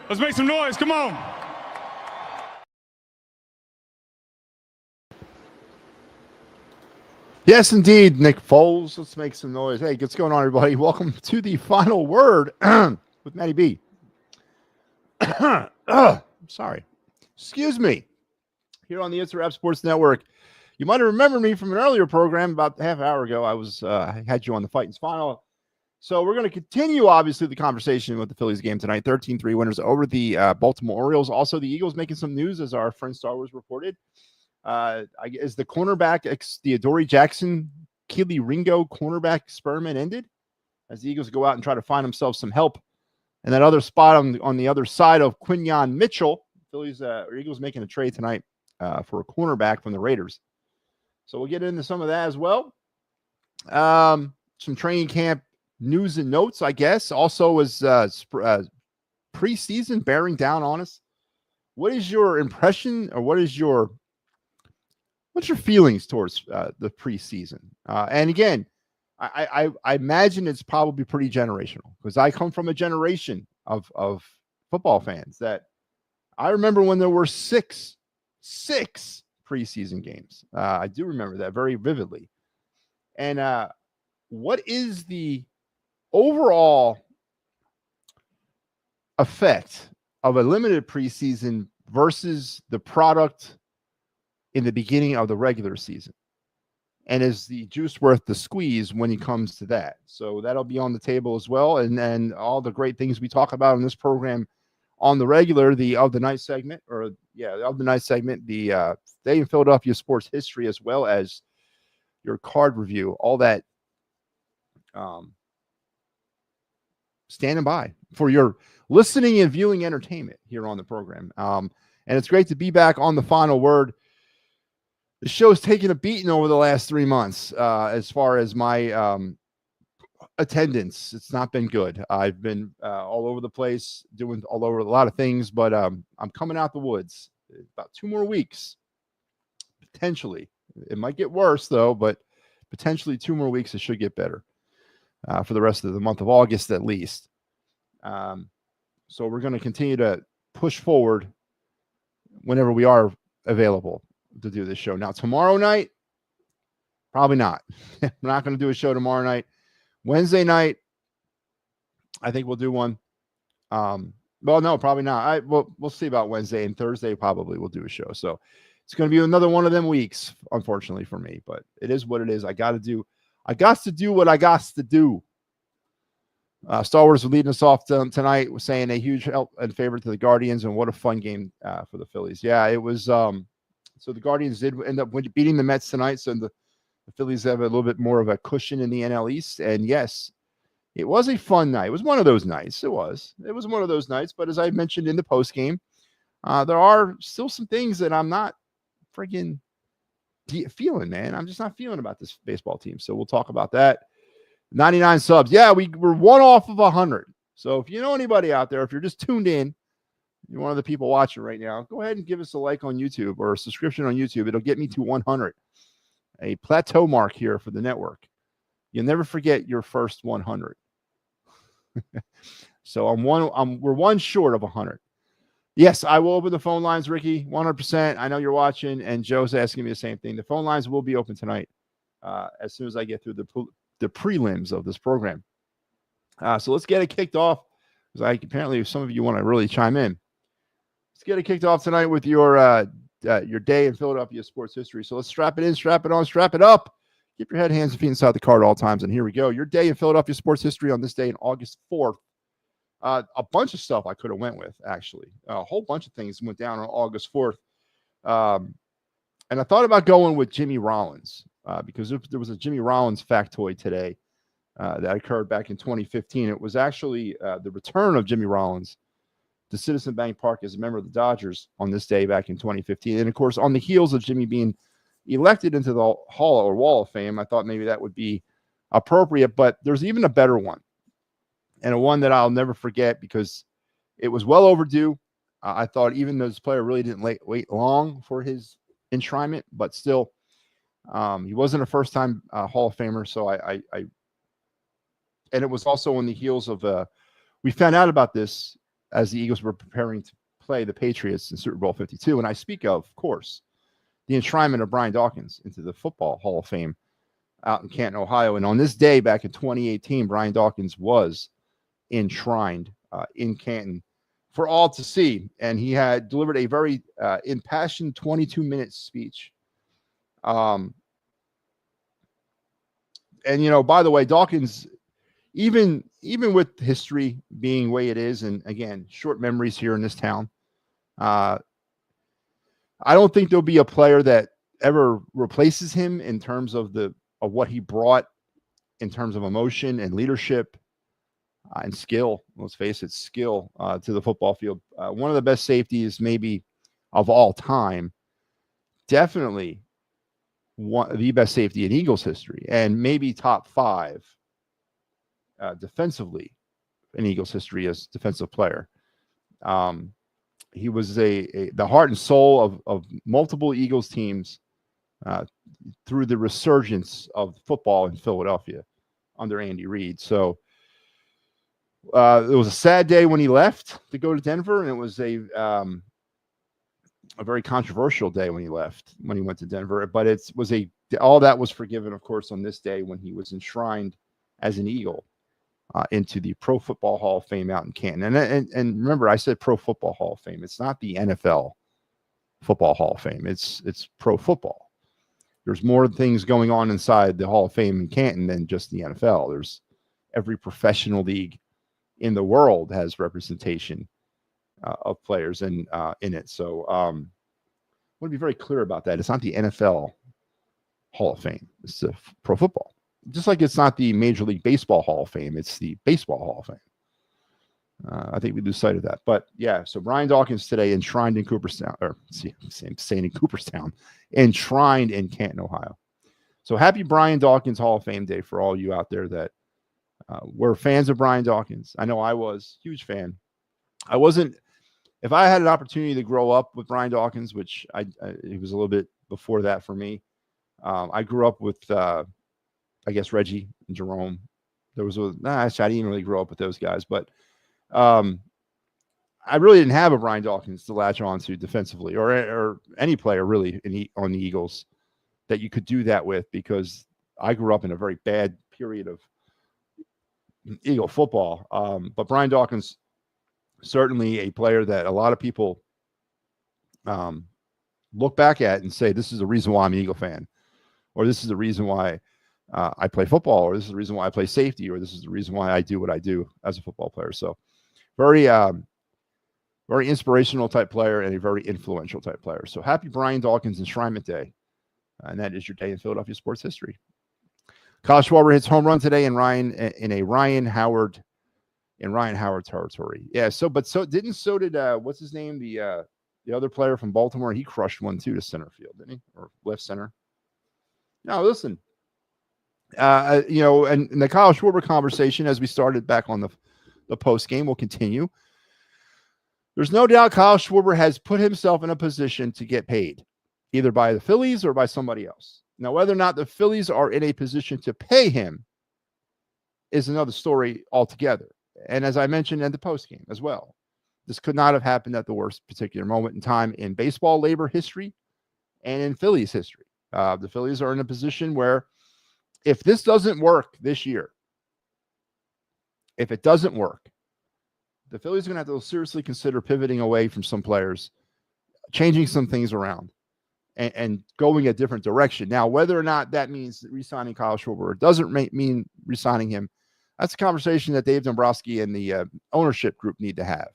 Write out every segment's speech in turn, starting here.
Let's make some noise. Come on. Yes, indeed, Nick Foles. Let's make some noise. Hey, what's going on, everybody? Welcome to the final word with MattyB. Sorry. Excuse me. Here on the It's a Rap Sports Network. You might have remembered me from an earlier program about half an hour ago. I had you on the Fighting's final. So we're going to continue, obviously, the conversation with the Phillies game tonight. 13-3 winners over the Baltimore Orioles. Also, the Eagles making some news, as our friend Star Wars reported. Is the cornerback, the Adoree Jackson, Keely Ringo cornerback experiment ended? As the Eagles go out and try to find themselves some help. And that other spot on the other side of Quinyon Mitchell, Phillies or Eagles making a trade tonight for a cornerback from the Raiders. So we'll get into some of that as well. Some training camp news and notes, I guess. Also, was preseason bearing down on us. What is your impression, or what's your feelings towards the preseason? And again, I imagine it's probably pretty generational, because I come from a generation of football fans that I remember when there were six preseason games. I do remember that very vividly. And what is the overall effect of a limited preseason versus the product in the beginning of the regular season? And is the juice worth the squeeze when it comes to that? So that'll be on the table as well. And then all the great things we talk about in this program on the regular, the Of the Night segment, the Day in Philadelphia sports history, as well as your card review, all that standing by for your listening and viewing entertainment here on the program. And it's great to be back on the final word. The show's taken a beating over the last 3 months as far as my attendance. It's not been good. I've been all over the place, doing all over a lot of things, but I'm coming out the woods. About 2 more weeks, potentially. It might get worse, though, but potentially 2 more weeks, it should get better for the rest of the month of August, at least. So we're going to continue to push forward whenever we are available to do this show. Now, tomorrow night, probably not. We're not going to do a show tomorrow night. Wednesday night, I think we'll do one. Well, no, probably not. We'll see about Wednesday, and Thursday probably we'll do a show. So it's going to be another one of them weeks, unfortunately for me, but it is what it is. I got to do what I got to do. Star Wars was leading us off tonight, was saying a huge help and favorite to the Guardians, and what a fun game for the Phillies. Yeah, it was. So the Guardians did end up beating the Mets tonight, so the Phillies have a little bit more of a cushion in the NL East. And yes, it was a fun night. It was one of those nights. It was one of those nights. But as I mentioned in the post game, there are still some things that I'm not freaking feeling, man. I'm just not feeling about this baseball team. So we'll talk about that. 99 subs. Yeah, we're 1 off of 100. So if you know anybody out there, if you're just tuned in, you're one of the people watching right now, go ahead and give us a like on YouTube or a subscription on YouTube. It'll get me to 100. A plateau mark here for the network. You'll never forget your first 100. So we're 1 short of 100. Yes, I will open the phone lines, Ricky, 100%. I know you're watching, and Joe's asking me the same thing. The phone lines will be open tonight as soon as I get through the prelims of this program. So let's get it kicked off, because apparently some of you want to really chime in. Let's get it kicked off tonight with your day in Philadelphia sports history. So let's strap it in, strap it on, strap it up. Keep your head, hands, and feet inside the car at all times. And here we go. Your day in Philadelphia sports history on this day in August 4th. A bunch of stuff I could have went with, actually. A whole bunch of things went down on August 4th. And I thought about going with Jimmy Rollins because there was a Jimmy Rollins factoid today that occurred back in 2015. It was actually the return of Jimmy Rollins to Citizen Bank Park as a member of the Dodgers on this day back in 2015. And, of course, on the heels of Jimmy being elected into the Hall or Wall of Fame, I thought maybe that would be appropriate. But there's even a better one, and a one that I'll never forget because it was well overdue. I thought even though this player really didn't wait long for his enshrinement, but still, he wasn't a first-time Hall of Famer. So and it was also on the heels of we found out about this as the Eagles were preparing to play the Patriots in Super Bowl 52. And I speak of course, the enshrinement of Brian Dawkins into the Football Hall of Fame out in Canton, Ohio. And on this day back in 2018, Brian Dawkins was enshrined in Canton for all to see. And he had delivered a very impassioned 22-minute speech. And, by the way, Dawkins, even with history being the way it is, and again, short memories here in this town, I don't think there'll be a player that ever replaces him in terms of what he brought in terms of emotion and leadership and skill. Let's face it, skill to the football field. One of the best safeties maybe of all time. Definitely the best safety in Eagles history, and maybe top 5 defensively in Eagles history as defensive player. He was the heart and soul of multiple Eagles teams through the resurgence of football in Philadelphia under Andy Reid. So it was a sad day when he left to go to Denver, and it was a very controversial day when he went to Denver. But all that was forgiven, of course, on this day when he was enshrined as an Eagle into the Pro Football Hall of Fame out in Canton. And remember, I said Pro Football Hall of Fame. It's not the NFL Football Hall of Fame. It's pro football. There's more things going on inside the Hall of Fame in Canton than just the NFL. There's every professional league in the world has representation of players in it. So I want to be very clear about that. It's not the NFL Hall of Fame. It's the pro football. Just like it's not the Major League Baseball Hall of Fame. It's the Baseball Hall of Fame. I think we lose sight of that. But yeah, so Brian Dawkins today enshrined in Cooperstown, enshrined in Canton, Ohio. So happy Brian Dawkins Hall of Fame Day for all you out there that were fans of Brian Dawkins. I know I was huge fan. If I had an opportunity to grow up with Brian Dawkins, which it was a little bit before that for me. I grew up with, I guess, Reggie and Jerome. I didn't really grow up with those guys, but I really didn't have a Brian Dawkins to latch on to defensively, or any player really on the Eagles that you could do that with, because I grew up in a very bad period of Eagle football. But Brian Dawkins, certainly a player that a lot of people look back at and say, this is the reason why I'm an Eagle fan, or this is the reason why I play football, or this is the reason why I play safety, or this is the reason why I do what I do as a football player. So very inspirational type player and a very influential type player. So happy Brian Dawkins Enshrinement Day. And that is your day in Philadelphia sports history. Kyle Schwarber hits home run today in Ryan Howard territory. Yeah. So did what's his name? The other player from Baltimore, he crushed one too to center field, didn't he? Or left center. Now listen, and the Kyle Schwarber conversation, as we started back on the post game, will continue. There's no doubt Kyle Schwarber has put himself in a position to get paid, either by the Phillies or by somebody else. Now, whether or not the Phillies are in a position to pay him is another story altogether. And as I mentioned in the post game as well, this could not have happened at the worst particular moment in time in baseball labor history and in Phillies history. The Phillies are in a position where if this doesn't work this year, if it doesn't work, the Phillies are going to have to seriously consider pivoting away from some players, changing some things around, and going a different direction. Now, whether or not that means re-signing Kyle Schwarber or doesn't mean re-signing him, that's a conversation that Dave Dombrowski and the ownership group need to have.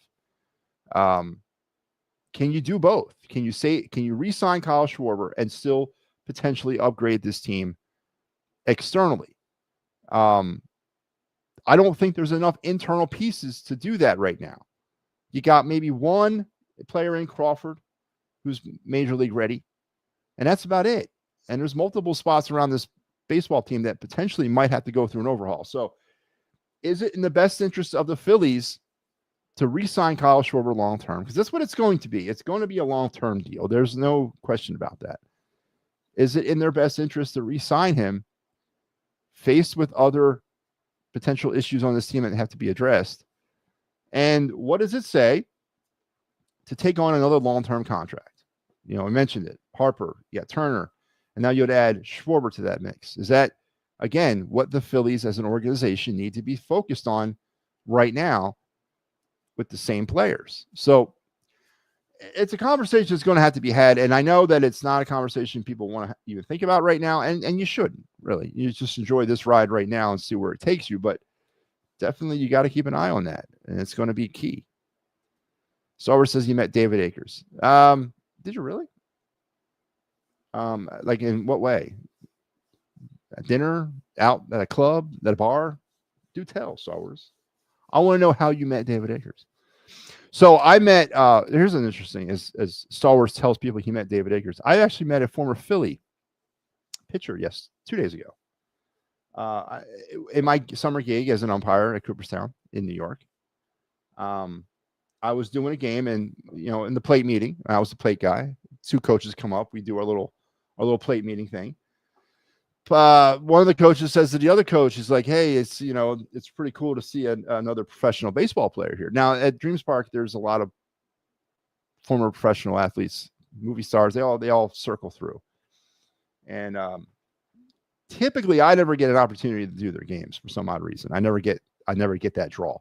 Can you do both? Can you re-sign Kyle Schwarber and still potentially upgrade this team externally? I don't think there's enough internal pieces to do that right now. You got maybe one player in Crawford who's major league ready, and that's about it. And there's multiple spots around this baseball team that potentially might have to go through an overhaul. So is it in the best interest of the Phillies to re-sign Kyle Schwarber long-term? Because that's what it's going to be. It's going to be a long-term deal. There's no question about that. Is it in their best interest to re-sign him faced with other potential issues on this team that have to be addressed, And what does it say to take on another long-term contract? You know, I mentioned it. Harper, you got Turner, and now you'd add Schwarber to that mix. Is that, again, what the Phillies as an organization need to be focused on right now with the same players? So it's a conversation that's going to have to be had. And I know that it's not a conversation people want to even think about right now. And you shouldn't really. You just enjoy this ride right now and see where it takes you. But definitely you got to keep an eye on that. And it's going to be key. Sarver says you met David Akers. Did you really? Like in what way? At dinner, out at a club, at a bar? Do tell, Sarvers. I want to know how you met David Akers. So I met, here's an interesting, as Star Wars tells people he met David Akers. I actually met a former Philly pitcher, 2 days ago. In my summer gig as an umpire at Cooperstown in New York. I was doing a game, and in the plate meeting, I was the plate guy. Two coaches come up. We do our little plate meeting thing. One of the coaches says to the other coach, he's like, "Hey, it's pretty cool to see another professional baseball player here." Now at Dreams Park, there's a lot of former professional athletes, movie stars. They all circle through, and typically I never get an opportunity to do their games for some odd reason. I never get that draw.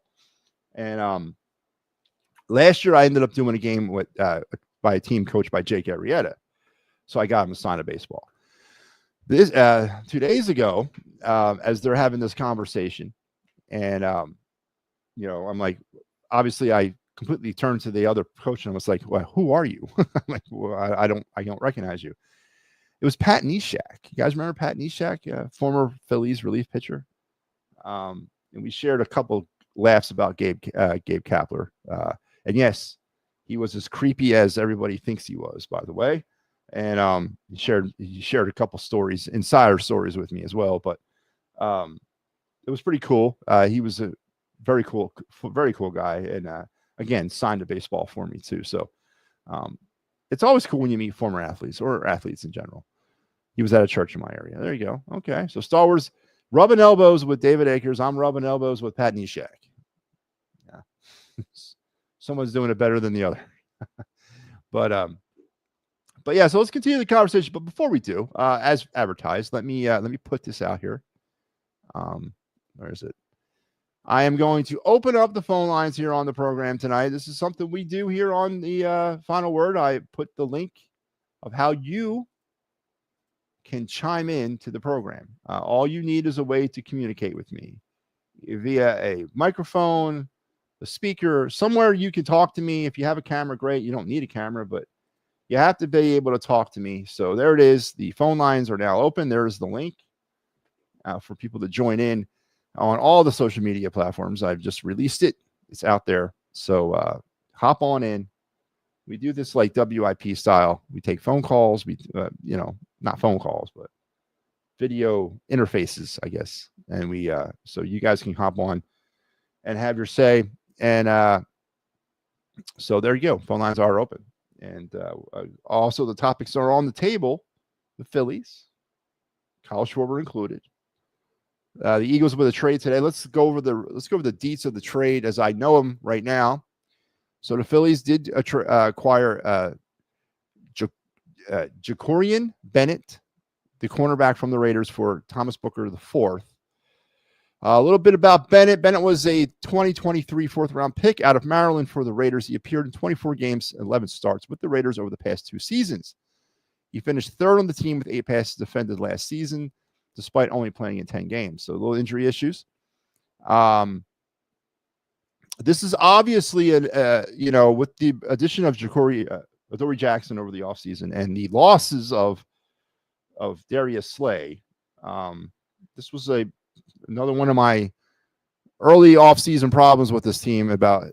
And last year I ended up doing a game with by a team coached by Jake Arrieta, so I got him to sign a baseball. This 2 days ago, as they're having this conversation, and I'm like, obviously I completely turned to the other coach and I was like, "Well, who are you?" I'm like, "Well, I don't recognize you." It was Pat Neshek. You guys remember Pat Neshek, former Phillies relief pitcher? And we shared a couple laughs about Gabe Kapler. And yes, he was as creepy as everybody thinks he was, by the way. And he shared a couple stories, insider stories with me as well. But it was pretty cool. He was a very cool guy, and again, signed a baseball for me too. So it's always cool when you meet former athletes or athletes in general. He was at a church in my area. There you go. Okay, so Star Wars rubbing elbows with David Akers. I'm rubbing elbows with Pat Neshek. Yeah, someone's doing it better than the other. But yeah, so let's continue the conversation. But before we do, as advertised, let me put this out here. Where is it? I am going to open up the phone lines here on the program tonight. This is something we do here on the Final Word. I put the link of how you can chime in to the program. All you need is a way to communicate with me via a microphone, a speaker, somewhere you can talk to me. If you have a camera, great. You don't need a camera, but you have to be able to talk to me. So there it is. The phone lines are now open. There's the link for people to join in on all the social media platforms. I've just released it. It's out there. So hop on in. We do this like WIP style. We take phone calls. We, not phone calls, but video interfaces, I guess. And we, so you guys can hop on and have your say. And so there you go. Phone lines are open. And also the topics are on the table. The Phillies, Kyle Schwarber included. The Eagles with a trade today. Let's go over the deets of the trade as I know them right now. So the Phillies did acquire Jacorian Bennett, the cornerback from the Raiders, for Thomas Booker IV. A little bit about Bennett. Bennett was a 2023 fourth-round pick out of Maryland for the Raiders. He appeared in 24 games, 11 starts with the Raiders over the past 2 seasons. He finished third on the team with 8 passes defended last season, despite only playing in 10 games. So little injury issues. This is obviously, with the addition of Adoree Jackson over the offseason and the losses of Darius Slay. This was another one of my early offseason problems with this team.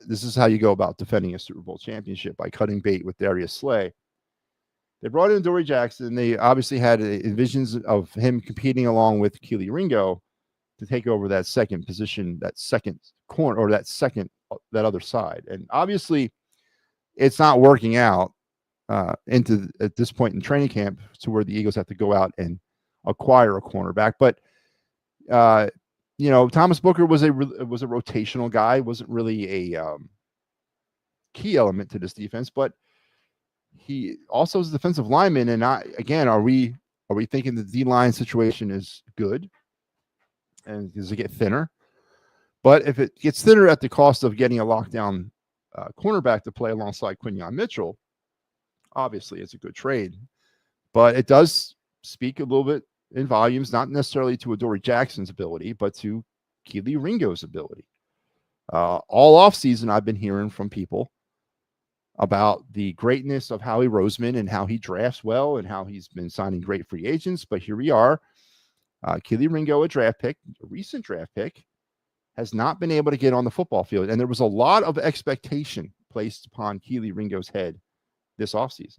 This is how you go about defending a Super Bowl championship, by cutting bait with Darius Slay. They brought in Adoree Jackson. They obviously had visions of him competing along with Keely Ringo to take over that second position, that second corner, or that other side. And obviously it's not working out at this point in training camp to where the Eagles have to go out and acquire a cornerback. But Thomas Booker was a rotational guy, wasn't really a key element to this defense, but he also is a defensive lineman. And are we thinking the D-line situation is good? And does it get thinner? But if it gets thinner at the cost of getting a lockdown cornerback to play alongside Quinyon Mitchell, obviously it's a good trade. But it does speak a little bit in volumes, not necessarily to Adoree Jackson's ability, but to Kelee Ringo's ability. All offseason, I've been hearing from people about the greatness of Howie Roseman and how he drafts well and how he's been signing great free agents. But here we are. Kelee Ringo, a recent draft pick, has not been able to get on the football field. And there was a lot of expectation placed upon Kelee Ringo's head this offseason.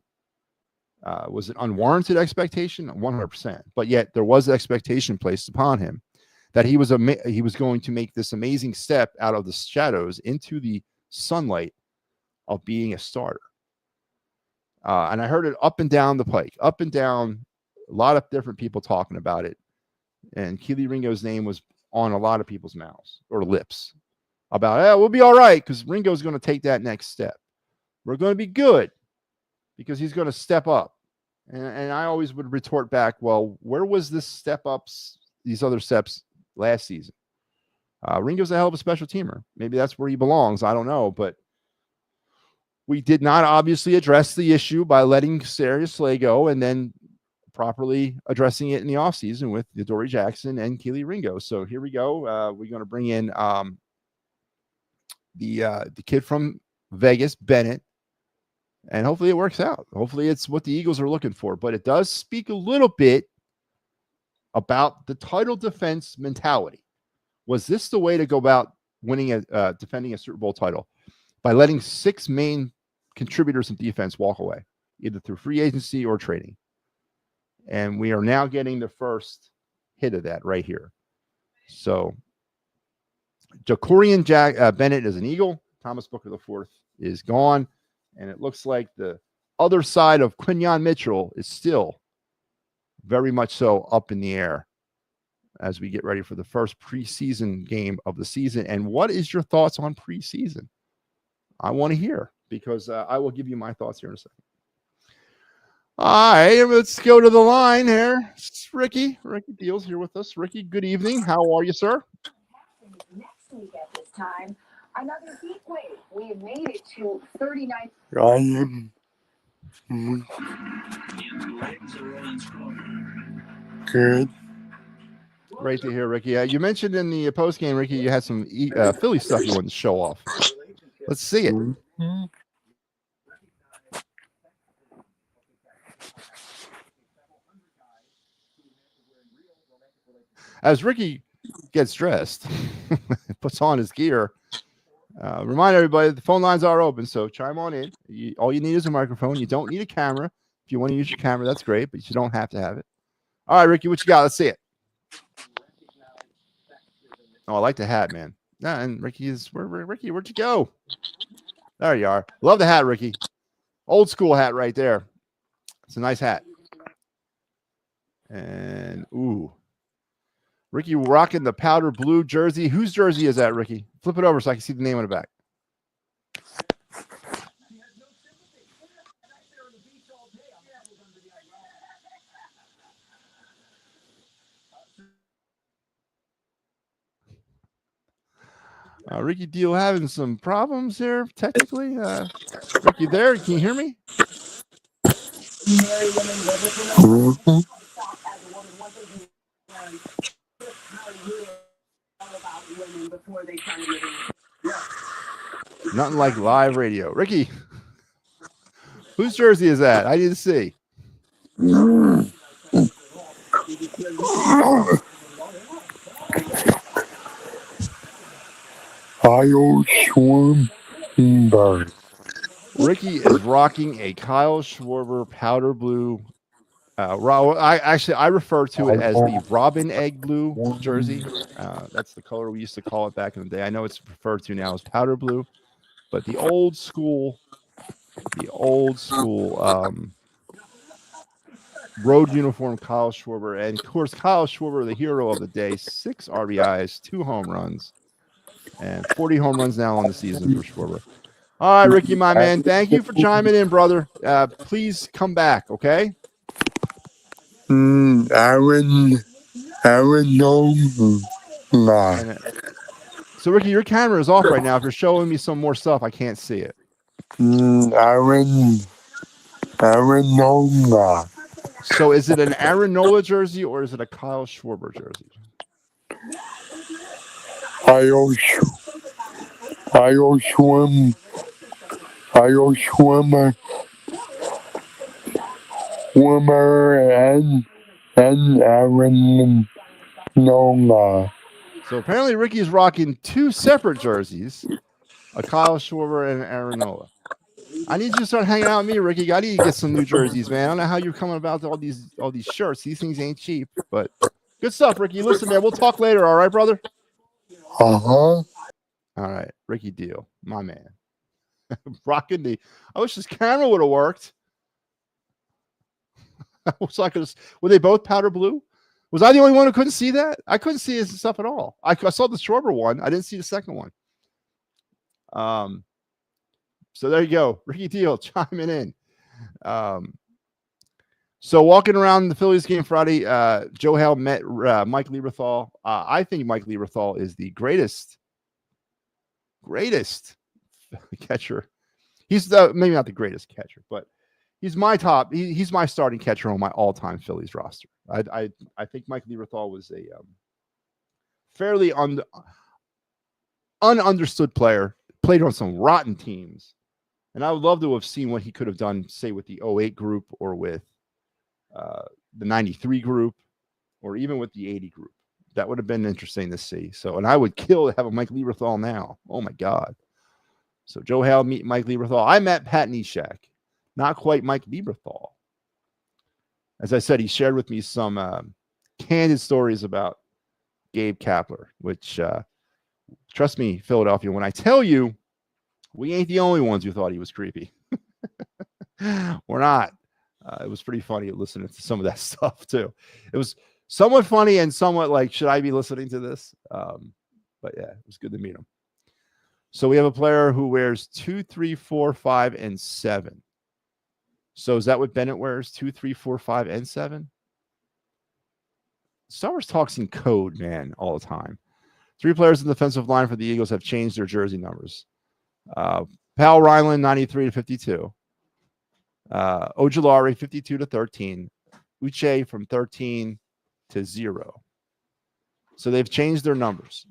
Was it unwarranted expectation? 100%. But yet there was expectation placed upon him that he was going to make this amazing step out of the shadows into the sunlight of being a starter. And I heard it up and down the pike, up and down, a lot of different people talking about it. And Kelee Ringo's name was on a lot of people's mouths or lips about, we'll be all right because Ringo's going to take that next step. We're going to be good because he's going to step up. And I always would retort back, well, where was this step ups, these other steps last season? Ringo's a hell of a special teamer. Maybe that's where he belongs. I don't know. But we did not obviously address the issue by letting Darius Slay go and then properly addressing it in the offseason with Adoree Jackson and Kelee Ringo. So here we go. We're going to bring in the kid from Vegas, Bennett, and hopefully it works out. Hopefully it's what the Eagles are looking for. But it does speak a little bit about the title defense mentality. Was this the way to go about winning defending a Super Bowl title? By letting 6 main contributors in defense walk away, either through free agency or trading. And we are now getting the first hit of that right here. So Jacorian Bennett is an Eagle. Thomas Booker IV is gone. And it looks like the other side of Quinyon Mitchell is still very much so up in the air as we get ready for the first preseason game of the season. And what is your thoughts on preseason? I want to hear, because I will give you my thoughts here in a second. All right, let's go to the line here. It's Ricky. Ricky Deals here with us. Ricky, good evening. How are you, sir? Next week at this time, another heat wave. We have made it to 39. Good. Great to hear, Ricky. You mentioned in the post game, Ricky, you had some Philly stuff you wanted to show off. Let's see it. Mm-hmm. As Ricky gets dressed, puts on his gear, remind everybody the phone lines are open, so chime on in. All you need is a microphone. You don't need a camera. If you want to use your camera, that's great, but you don't have to have it. All right, Ricky, what you got? Let's see it. Oh, I like the hat, man. Yeah, and Ricky is Ricky, where'd you go? There you are. Love the hat, Ricky. Old school hat right there. It's a nice hat. And ooh. Ricky rocking the powder blue jersey. Whose jersey is that, Ricky? Flip it over so I can see the name on the back. Ricky Deal having some problems here, technically. Ricky, there? Can you hear me? Mm-hmm. Nothing like live radio. Ricky, whose jersey is that? I need to see. Kyle Schwarber. Ricky is rocking a Kyle Schwarber powder blue. I refer to it as the robin egg blue jersey. That's the color we used to call it back in the day. I know it's referred to now as powder blue, but the old school road uniform Kyle Schwarber. And of course, Kyle Schwarber, the hero of the day, 6 RBIs, 2 home runs, and 40 home runs now on the season for Schwarber. All right, Ricky, my man, thank you for chiming in, brother. Please come back, okay? Aaron Jones. Nah. And, so, Ricky, your camera is off right now. If you're showing me some more stuff, I can't see it. Aaron Jones. Nah. So is it an Aaron Nola jersey or is it a Kyle Schwarber jersey? I'll swimmer and Aaron Nola. So apparently Ricky's rocking 2 separate jerseys, a Kyle Schwarber and an Aaron Nola. I need you to start hanging out with me, Ricky. I need to get some new jerseys, man. I don't know how you're coming about all these shirts. These things ain't cheap, but good stuff, Ricky. Listen, man, we'll talk later, all right, brother? Uh-huh. All right, Ricky Deal, my man. Rocking the. I wish this camera would have worked. Were they both powder blue? Was I the only one who couldn't see that? I couldn't see his stuff at all. I saw the Schwarber one. I didn't see the second one. So there you go. Ricky Deal chiming in. So walking around the Phillies game Friday, Joe Hale met Mike Lieberthal. I think Mike Lieberthal is the greatest catcher. He's maybe not the greatest catcher, but he's my top. He's my starting catcher on my all-time Phillies roster. I think Mike Lieberthal was a fairly ununderstood player. Played on some rotten teams, and I would love to have seen what he could have done, say, with the 08 group or with the 93 group or even with the 80 group. That would have been interesting to see. So, and I would kill to have a Mike Lieberthal now. Oh my God. So Joe Hale meet Mike Lieberthal. I met Pat Neshek, not quite Mike Lieberthal. As I said, he shared with me some candid stories about Gabe Kapler, which trust me, Philadelphia, when I tell you, we ain't the only ones who thought he was creepy. We're not. It was pretty funny listening to some of that stuff too. It was somewhat funny and somewhat like, should I be listening to this? But yeah, it was good to meet him. So we have a player who wears 2, 3, 4, 5, and 7. So is that what Bennett wears? 2, 3, 4, 5, and 7? Star Wars talks in code, man, all the time. 3 players in the defensive line for the Eagles have changed their jersey numbers. Pal Ryland, 93 to 52. Ojulari, 52 to 13. Uche from 13 to 0. So they've changed their numbers.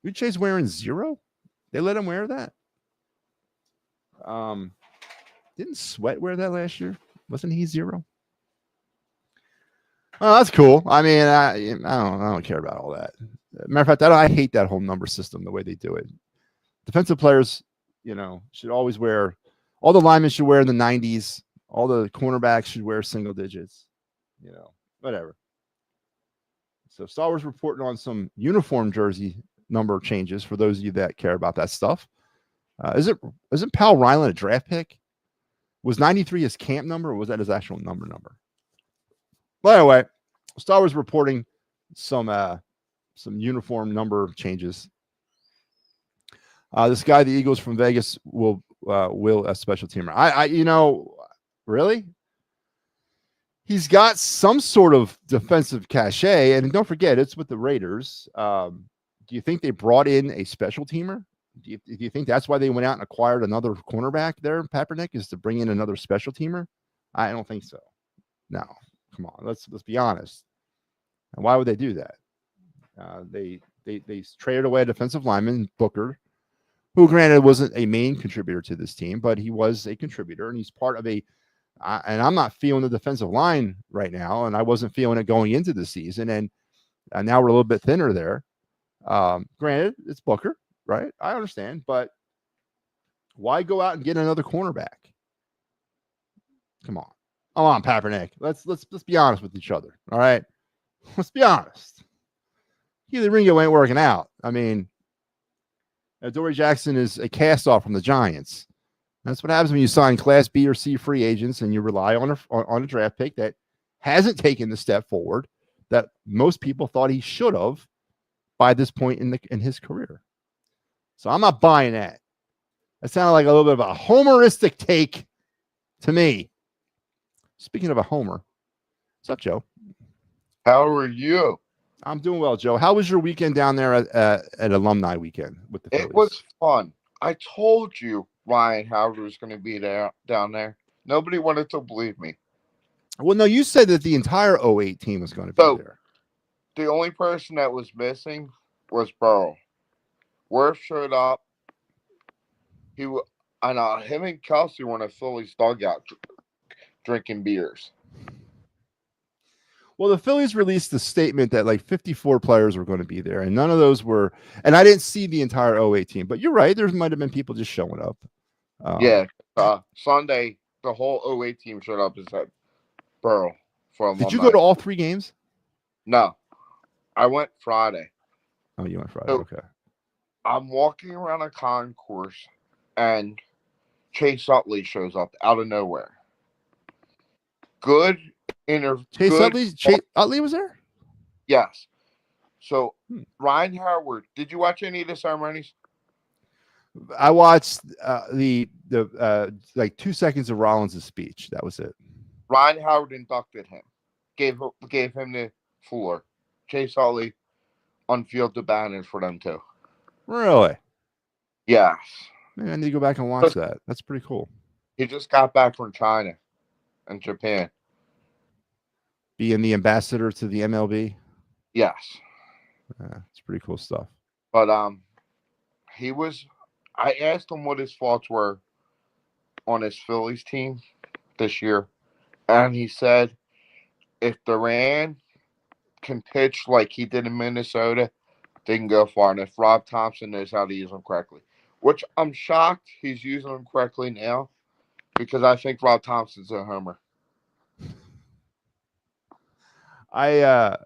Uche's wearing 0? They let him wear that? Didn't Sweat wear that last year? Wasn't he 0? Oh, that's cool. I mean, I don't care about all that. Matter of fact, I hate that whole number system, the way they do it. Defensive players, should always wear. All the linemen should wear in the 90s. All the cornerbacks should wear single digits. Whatever. So Star Wars reporting on some uniform jersey number changes for those of you that care about that stuff. Isn't Pal Ryland a draft pick? Was 93 his camp number, or was that his actual number? Well, anyway, Star Wars reporting some uniform number changes. This guy, the Eagles from Vegas, will a special teamer. Really? He's got some sort of defensive cachet, and don't forget, it's with the Raiders. Do you think they brought in a special teamer? Do you think that's why they went out and acquired another cornerback there, Kaepernick, is to bring in another special teamer? I don't think so. No, come on, let's be honest. And why would they do that? They traded away a defensive lineman, Booker, who granted wasn't a main contributor to this team, but he was a contributor, and he's part of and I'm not feeling the defensive line right now, and I wasn't feeling it going into the season, and now we're a little bit thinner there. Granted, it's Booker, right? I understand, but why go out and get another cornerback? Come on. Kaepernick. Let's be honest with each other. All right. Let's be honest. Keely Ringo ain't working out. I mean, Dory Jackson is a cast off from the Giants. That's what happens when you sign Class B or C free agents and you rely on a draft pick that hasn't taken the step forward that most people thought he should have by this point in his career. So I'm not buying that. That sounded like a little bit of a homeristic take to me. Speaking of a homer, what's up, Joe? How are you? I'm doing well, Joe. How was your weekend down there at Alumni Weekend with the Phillies? It was fun. I told you Ryan Howard was going to be down there. Nobody wanted to believe me. Well, no, you said that the entire 08 team was going to be there. The only person that was missing was Burrow. Worth showed up. Him and Kelsey were in a Phillies dugout drinking beers. Well, the Phillies released a statement that like 54 players were going to be there, and none of those were. And I didn't see the entire 08 team, but you're right. There might have been people just showing up. Sunday, the whole 08 team showed up except Burrow. Did you go to all 3 games? No, I went Friday. Oh, you went Friday. So, okay. I'm walking around a concourse, and Chase Utley shows up out of nowhere. Good interview. Chase Utley was there? Yes. So, Ryan Howard, did you watch any of the ceremonies? I watched the like 2 seconds of Rollins' speech. That was it. Ryan Howard inducted him, gave him the floor. Chase Utley unveiled the banners for them too. Really? Yes. Man, I need to go back and watch that. That's pretty cool. He just got back from China and Japan. Being the ambassador to the MLB. Yes. It's pretty cool stuff. But I asked him what his thoughts were on his Phillies team this year, and he said if Duran can pitch like he did in Minnesota, they can go far. And if Rob Thompson knows how to use them correctly, which I'm shocked he's using them correctly now, because I think Rob Thompson's a homer. I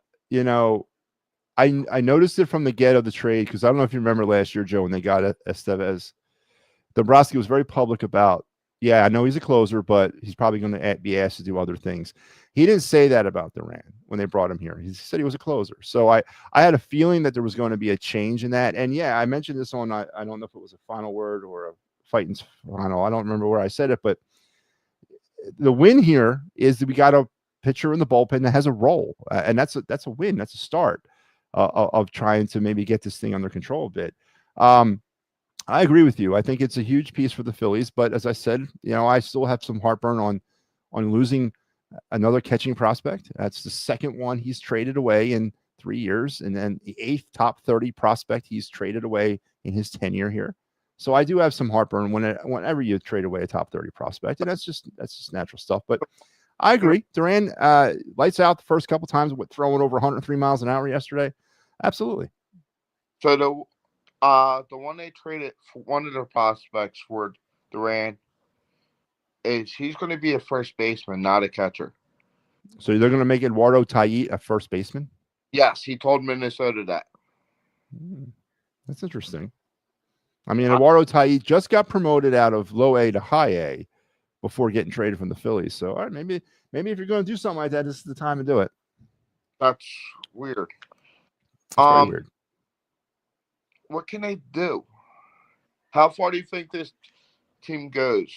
noticed it from the get of the trade because I don't know if you remember last year, Joe, when they got Estevez. Dombrowski was very public about, I know he's a closer, but he's probably going to be asked to do other things. He didn't say that about Duran when they brought him here. He said he was a closer. So I had a feeling that there was going to be a change in that. And I mentioned this on, I don't know if it was a final word or a fighting final. I don't remember where I said it, but the win here is that we got a pitcher in the bullpen that has a role. And that's a win. That's a start of trying to maybe get this thing under control a bit. I agree with you. I think it's a huge piece for the Phillies, but as I said, I still have some heartburn on losing another catching prospect. That's the second one he's traded away in 3 years, and then the 8th top 30 prospect he's traded away in his tenure here. So I do have some heartburn whenever you trade away a top 30 prospect, and that's just natural stuff. But I agree. Duran lights out the first couple times with throwing over 103 miles an hour yesterday. Absolutely. So the one they traded for one of the prospects for Duran is he's going to be a first baseman, not a catcher. So they're going to make Eduardo Tayit a first baseman? Yes, he told Minnesota that. That's interesting. I mean, Eduardo Tayit just got promoted out of low A to high A before getting traded from the Phillies. So, all right, maybe if you're going to do something like that, this is the time to do it. That's weird. Very weird. What can they do? How far do you think this team goes?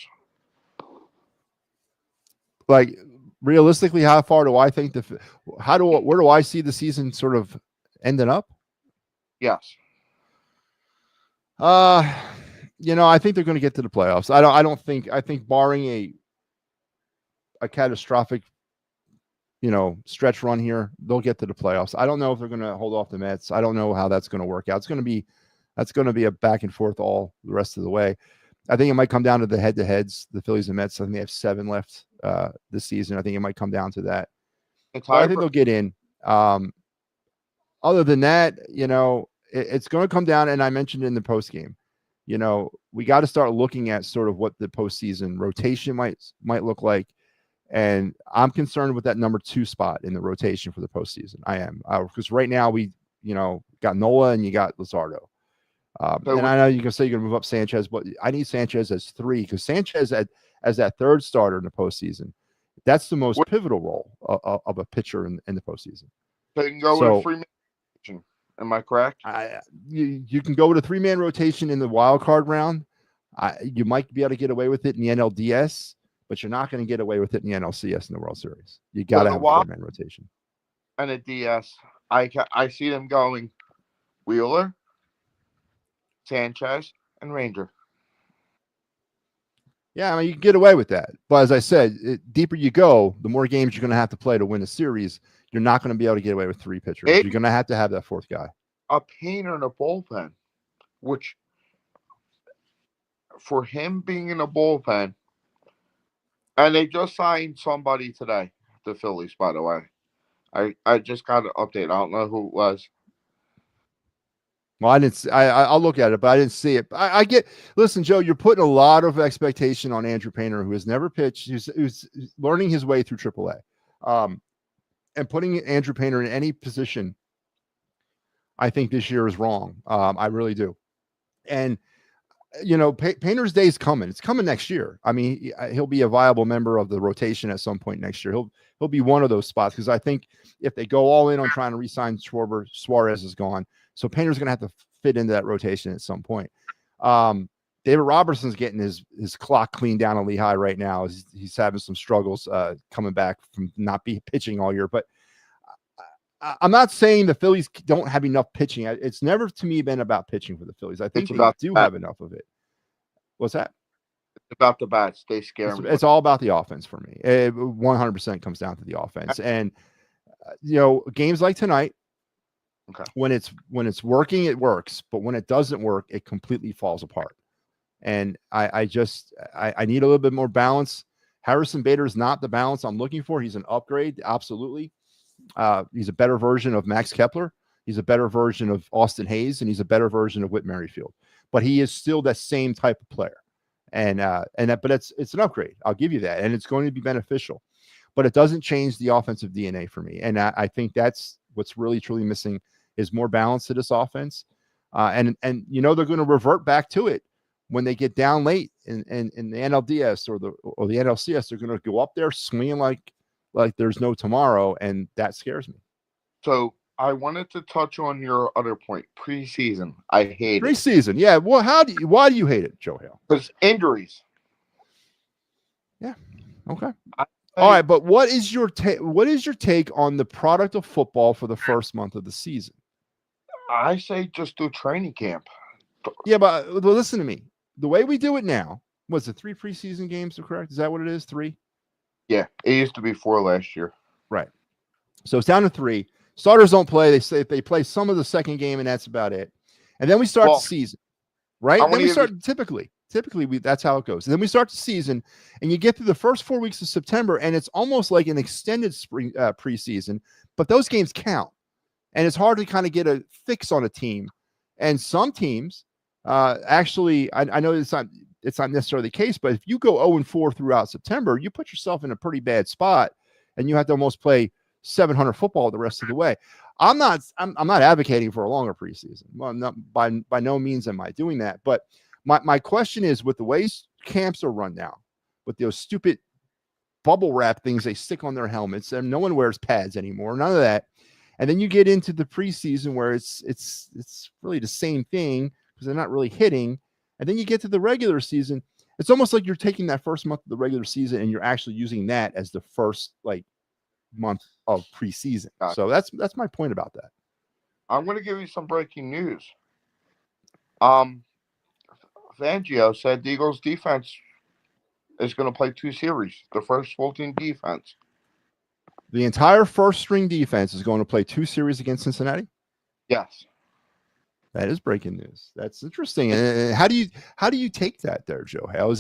Like, realistically, how far do I think where do I see the season sort of ending up? Yes. I think they're going to get to the playoffs. I think barring a catastrophic, stretch run here, they'll get to the playoffs. I don't know if they're going to hold off the Mets. I don't know how that's going to work out. That's going to be a back and forth all the rest of the way. I think it might come down to the head-to-heads, the Phillies and Mets. I think they have 7 left this season. I think it might come down to that. I think they'll get in. Other than that, it's going to come down, and I mentioned in the post game, we got to start looking at sort of what the postseason rotation might look like. And I'm concerned with that number 2 spot in the rotation for the postseason. I am, because right now we, got Nola and you got Luzardo. So And I know you can say you're going to move up Sanchez, but I need Sanchez as 3 because Sanchez as that third starter in the postseason, that's the most pivotal role of a pitcher in the postseason. So you can go with a 3-man rotation. Am I correct? You can go with a 3-man rotation in the wild card round. You might be able to get away with it in the NLDS, but you're not going to get away with it in the NLCS in the World Series. You got to have a 4-man rotation. And a DS, I see them going Wheeler, Sanchez, and Ranger. Yeah, I mean, you can get away with that. But as I said, deeper you go, the more games you're going to have to play to win a series. You're not going to be able to get away with 3 pitchers. You're going to have that 4th guy. A Painter in a bullpen, which for him being in a bullpen, and they just signed somebody today, the Phillies, by the way. I just got an update. I don't know who it was. Well, I didn't. I'll look at it, but I didn't see it. I get. Listen, Joe, you're putting a lot of expectation on Andrew Painter, who has never pitched, who's learning his way through AAA, and putting Andrew Painter in any position. I think this year is wrong. I really do, and Painter's day is coming. It's coming next year. I mean, he'll be a viable member of the rotation at some point next year. He'll be one of those spots because I think if they go all in on trying to re-sign Schwarber, Suarez is gone. So Painter's going to have to fit into that rotation at some point. David Robertson's getting his clock cleaned down on Lehigh right now. He's having some struggles coming back from not pitching all year. But I'm not saying the Phillies don't have enough pitching. It's never to me been about pitching for the Phillies. I think they do have enough of it. What's that? It's about the bats. They scare me. It's all about the offense for me. It 100% comes down to the offense. And games like tonight, okay, when it's working, it works. But when it doesn't work, it completely falls apart. And I need a little bit more balance. Harrison Bader is not the balance I'm looking for. He's an upgrade, absolutely. He's a better version of Max Kepler. He's a better version of Austin Hayes, and he's a better version of Whit Merrifield. But he is still that same type of player, but it's an upgrade. I'll give you that, and it's going to be beneficial. But it doesn't change the offensive DNA for me, and I think that's what's really truly missing is more balance to this offense. And they're going to revert back to it when they get down late in the NLDS or the NLCS. They're going to go up there swinging like there's no tomorrow, and that scares me. So I wanted to touch on your other point, preseason. I hate preseason. Yeah. Well, why do you hate it, Joe Hale? Because injuries. Yeah. Okay. All right, but what is your take on the product of football for the first month of the season? I say just do training camp. Yeah, but listen to me. The way we do it now, was it 3 preseason games, correct? Is that what it is? 3? Yeah, it used to be 4 last year. Right. So it's down to 3. Starters don't play. They say they play some of the second game, and that's about it. And then we start the season, right? Then we start typically that's how it goes. And then we start the season, and you get through the first 4 weeks of September, and it's almost like an extended spring preseason. But those games count, and it's hard to kind of get a fix on a team. And some teams, actually, I know it's not necessarily the case, but if you go 0-4 throughout September, you put yourself in a pretty bad spot, and you have to almost play 700 football the rest of the way. I'm not advocating for a longer preseason. Well, by no means am I doing that. But my question is, with the way camps are run now, with those stupid bubble wrap things they stick on their helmets, and no one wears pads anymore, none of that. And then you get into the preseason where it's really the same thing because they're not really hitting. And then you get to the regular season. It's almost like you're taking that first month of the regular season and you're actually using that as the first month of preseason. So that's my point about that. I'm going to give you some breaking news. Fangio said the Eagles defense is going to play 2 series. The first full team defense. The entire first string defense is going to play 2 series against Cincinnati? Yes. That is breaking news. That's interesting. And how do you take that there, Joe Hale? Is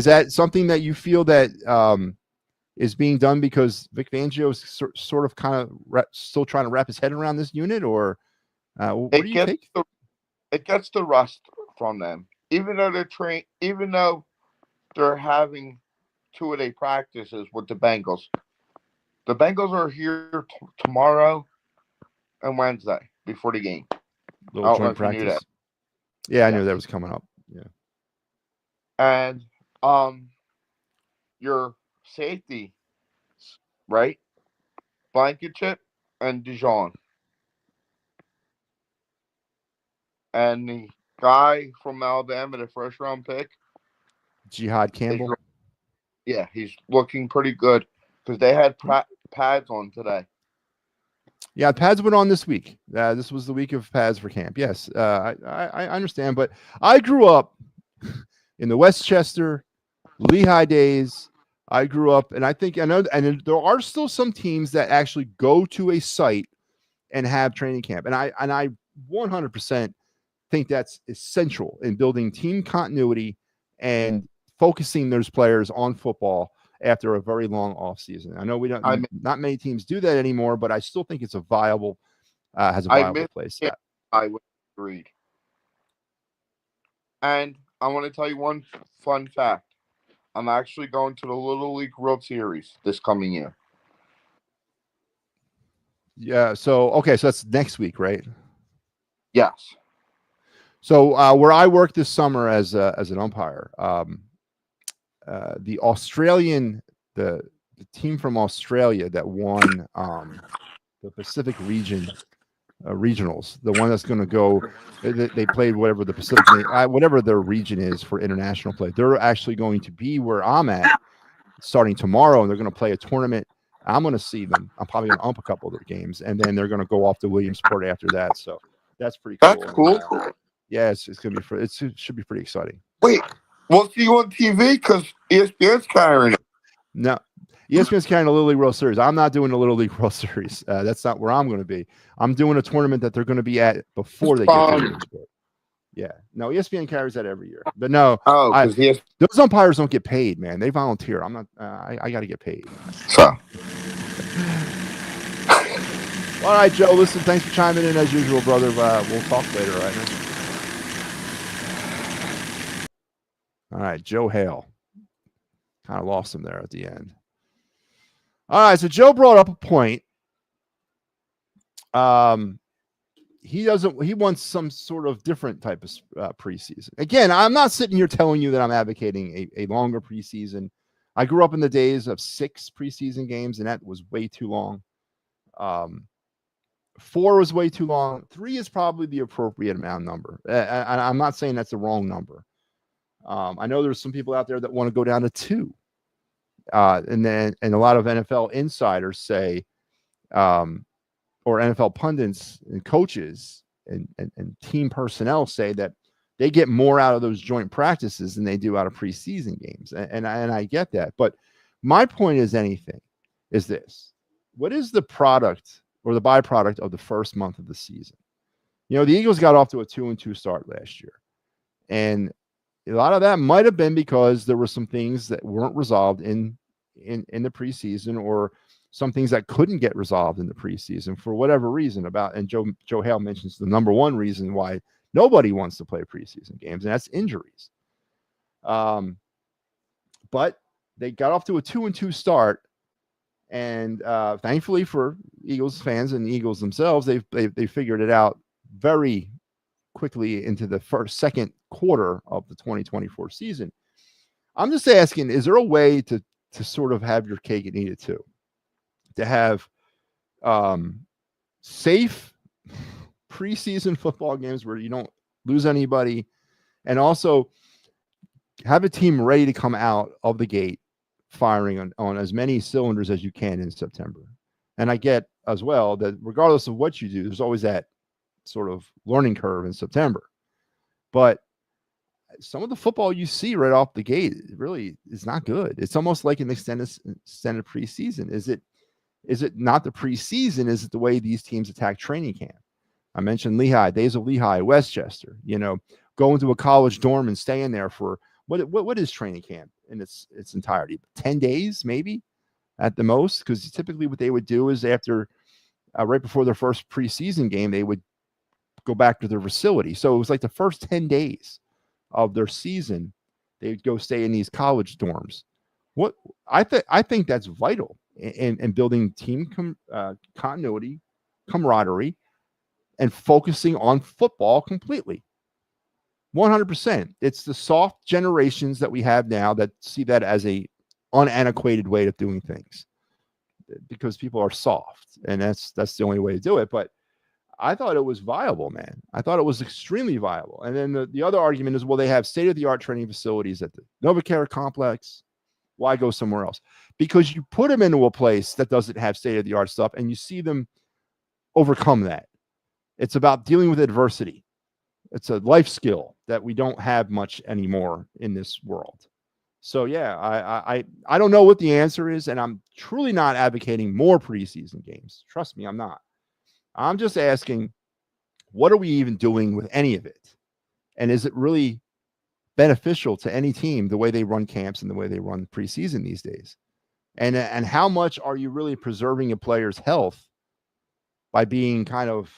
that something that you feel that is being done because Vic Fangio is sort of kind of still trying to wrap his head around this unit, or what do you think? It gets the rust from them, even though they're having 2-a-day practices with the Bengals. The Bengals are here tomorrow and Wednesday before the game. Little joint practice. Yeah, I Yeah. knew that was coming up. Yeah. And your safety, right? Blankenship and Dijon. And the guy from Alabama, the first round pick, Jihad is, Campbell. yeah, he's looking pretty good because they had pads on today. Yeah, pads went on this week. This was the week of pads for camp. Yes, I understand, but I grew up in the Westchester, Lehigh days. I grew up, and I know, and there are still some teams that actually go to a site and have training camp, and I 100% think that's essential in building team continuity and focusing those players on football after a very long off season. I know I mi- not many teams do that anymore, but I still think it's a viable has a I viable miss place. him. I would agreed. And I want to tell you one fun fact. I'm actually going to the Little League World Series this coming year. Yeah. So okay, so that's next week, right? Yes. So where I worked this summer as an umpire, the Australian the team from Australia that won the Pacific region regionals, the one that's going to go, they played whatever the Pacific, whatever their region is for international play. They're actually going to be where I'm at starting tomorrow, and they're going to play a tournament. I'm going to see them. I'm probably going to ump a couple of their games, and then they're going to go off to Williamsport after that. So that's pretty cool. That's cool. Yeah, it's going to be it should be pretty exciting. Wait, we'll see you on TV because ESPN's carrying it. No, ESPN's carrying a Little League World Series. I'm not doing the Little League World Series. That's not where I'm going to be. I'm doing a tournament that they're going to be at before they get to Williamsport. Yeah, no, ESPN carries that every year. But no, because those umpires don't get paid, man. They volunteer. I'm not. I got to get paid. So. All right, Joe. Listen, thanks for chiming in as usual, brother. We'll talk later, all right, man? All right, Joe Hale. Kind of lost him there at the end. All right, so Joe brought up a point. He wants some sort of different type of preseason. Again, I'm not sitting here telling you that I'm advocating a longer preseason. I grew up in the days of 6 preseason games, and that was way too long. 4 was way too long. 3 is probably the appropriate amount number. I'm not saying that's the wrong number. I know there's some people out there that want to go down to 2. And a lot of NFL insiders say, or NFL pundits and coaches and team personnel say that they get more out of those joint practices than they do out of preseason games. And I get that. But my point is this. What is the product or the byproduct of the first month of the season? You know, the Eagles got off to a 2-2 start last year. And a lot of that might have been because there were some things that weren't resolved in the preseason, or some things that couldn't get resolved in the preseason for whatever reason. And Joe Hale mentions the number one reason why nobody wants to play preseason games, and that's injuries. But they got off to a 2-2 start, and thankfully for Eagles fans and the Eagles themselves, they figured it out very quickly into the second quarter of the 2024 season. I'm just asking, is there a way to sort of have your cake and eat it too? To have safe preseason football games where you don't lose anybody, and also have a team ready to come out of the gate firing on as many cylinders as you can in September. And I get as well that regardless of what you do, there's always that sort of learning curve in September. But some of the football you see right off the gate really is not good. It's almost like an extended preseason. Is it not the preseason? Is it the way these teams attack training camp? I mentioned Lehigh, days of Lehigh, Westchester, going to a college dorm and staying there for what is training camp in its entirety? 10 days, maybe at the most, because typically what they would do is after right before their first preseason game, they would go back to their facility. So it was like the first 10 days of their season, they'd go stay in these college dorms. What I think that's vital in building team continuity, camaraderie, and focusing on football completely. 100%. It's the soft generations that we have now that see that as a unantiquated way of doing things because people are soft, and that's the only way to do it. But I thought it was viable, man. I thought it was extremely viable. And then the other argument is, well, they have state-of-the-art training facilities at the NovaCare complex. Why go somewhere else? Because you put them into a place that doesn't have state-of-the-art stuff, and you see them overcome that. It's about dealing with adversity. It's a life skill that we don't have much anymore in this world. So, yeah, I don't know what the answer is, and I'm truly not advocating more preseason games. Trust me, I'm not. I'm just asking, what are we even doing with any of it? And is it really beneficial to any team the way they run camps and the way they run preseason these days? And how much are you really preserving a player's health by being kind of,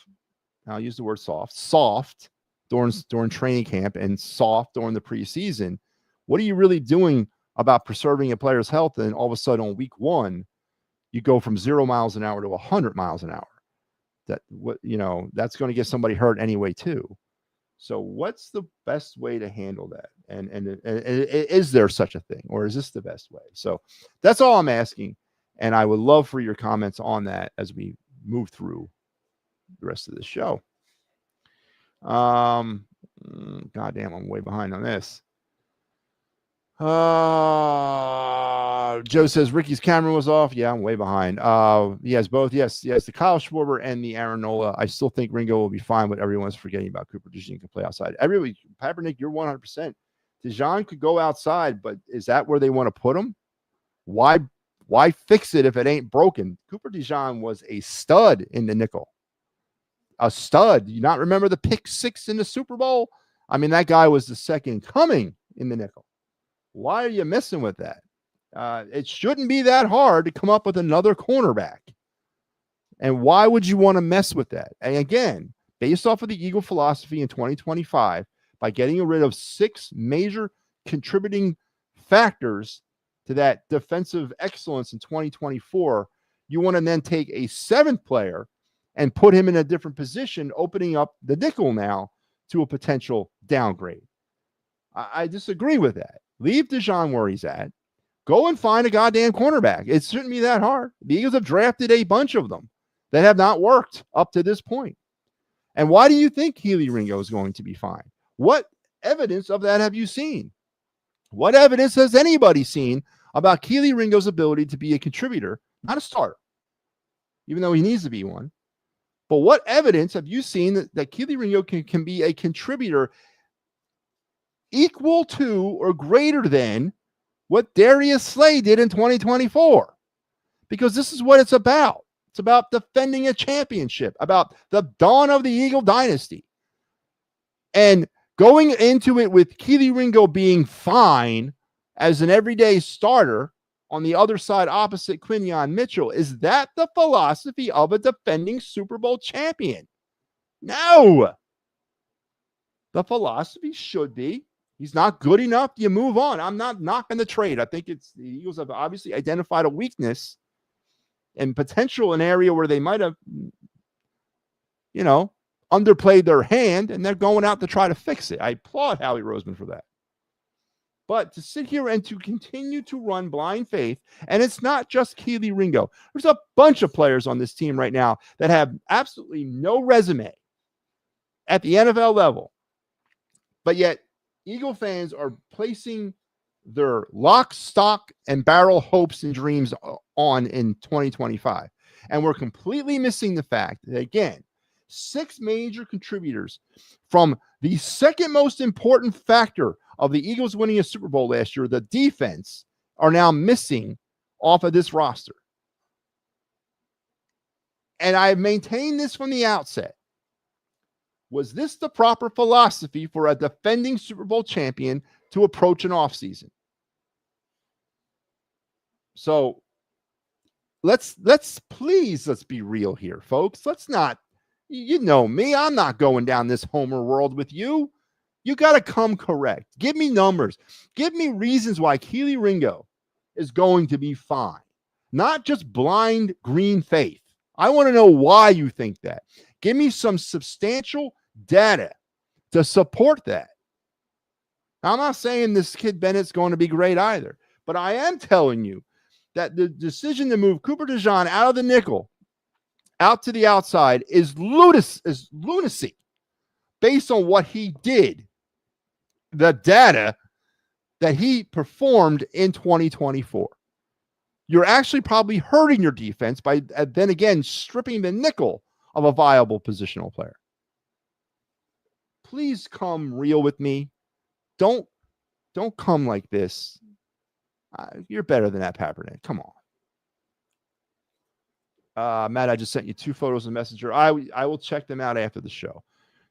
I'll use the word soft during training camp and soft during the preseason? What are you really doing about preserving a player's health? And all of a sudden on week 1, you go from 0 miles an hour to 100 miles an hour. That's going to get somebody hurt anyway too. So what's the best way to handle that? And is there such a thing, or is this the best way? So that's all I'm asking. And I would love for your comments on that as we move through the rest of the show. Goddamn, I'm way behind on this. Joe says Ricky's camera was off. Yeah, I'm way behind. He has both. Yes, the Kyle Schwarber and the Aaron Nola. I still think Ringo will be fine, but everyone's forgetting about Cooper DeJean can play outside. Everybody, Kaepernick, you're 100%. DeJean could go outside, but is that where they want to put him? Why fix it if it ain't broken? Cooper DeJean was a stud in the nickel. A stud. You not remember the pick 6 in the Super Bowl? I mean, that guy was the second coming in the nickel. Why are you messing with that? It shouldn't be that hard to come up with another cornerback. And why would you want to mess with that? And again, based off of the Eagle philosophy in 2025, by getting rid of 6 major contributing factors to that defensive excellence in 2024, you want to then take a 7th player and put him in a different position, opening up the nickel now to a potential downgrade. I disagree with that. Leave DeJean where he's at. Go and find a goddamn cornerback. It shouldn't be that hard. The Eagles have drafted a bunch of them that have not worked up to this point. And why do you think Kelee Ringo is going to be fine? What evidence of that have you seen? What evidence has anybody seen about Kelee Ringo's ability to be a contributor, not a starter, even though he needs to be one? But what evidence have you seen that Kelee Ringo can be a contributor equal to or greater than what Darius Slay did in 2024? Because this is what it's about. It's about defending a championship, about the dawn of the Eagle dynasty. And going into it with Kelee Ringo being fine as an everyday starter on the other side opposite Quinyon Mitchell, is that the philosophy of a defending Super Bowl champion? No. The philosophy should be, he's not good enough, you move on. I'm not knocking the trade. I think the Eagles have obviously identified a weakness and potential, an area where they might have, underplayed their hand, and they're going out to try to fix it. I applaud Howie Roseman for that. But to sit here and to continue to run blind faith, and it's not just Kelee Ringo. There's a bunch of players on this team right now that have absolutely no resume at the NFL level. But yet, Eagle fans are placing their lock, stock, and barrel hopes and dreams on in 2025. And we're completely missing the fact that, again, 6 major contributors from the second most important factor of the Eagles winning a Super Bowl last year, the defense, are now missing off of this roster. And I've maintained this from the outset. Was this the proper philosophy for a defending Super Bowl champion to approach an offseason? So let's be real here, folks. Let's not, you know me, I'm not going down this Homer world with you. You got to come correct. Give me numbers. Give me reasons why Kelee Ringo is going to be fine. Not just blind green faith. I want to know why you think that. Give me some substantial data to support that. Now, I'm not saying this kid Bennett's going to be great either, but I am telling you that the decision to move Cooper DeJean out of the nickel out to the outside is lunacy based on what he did, the data that he performed in 2024. You're actually probably hurting your defense by then again stripping the nickel of a viable positional player. Please come real with me. Don't come like this. You're better than that, Kaepernick. Come on. Matt, I just sent you 2 photos in Messenger. I will check them out after the show.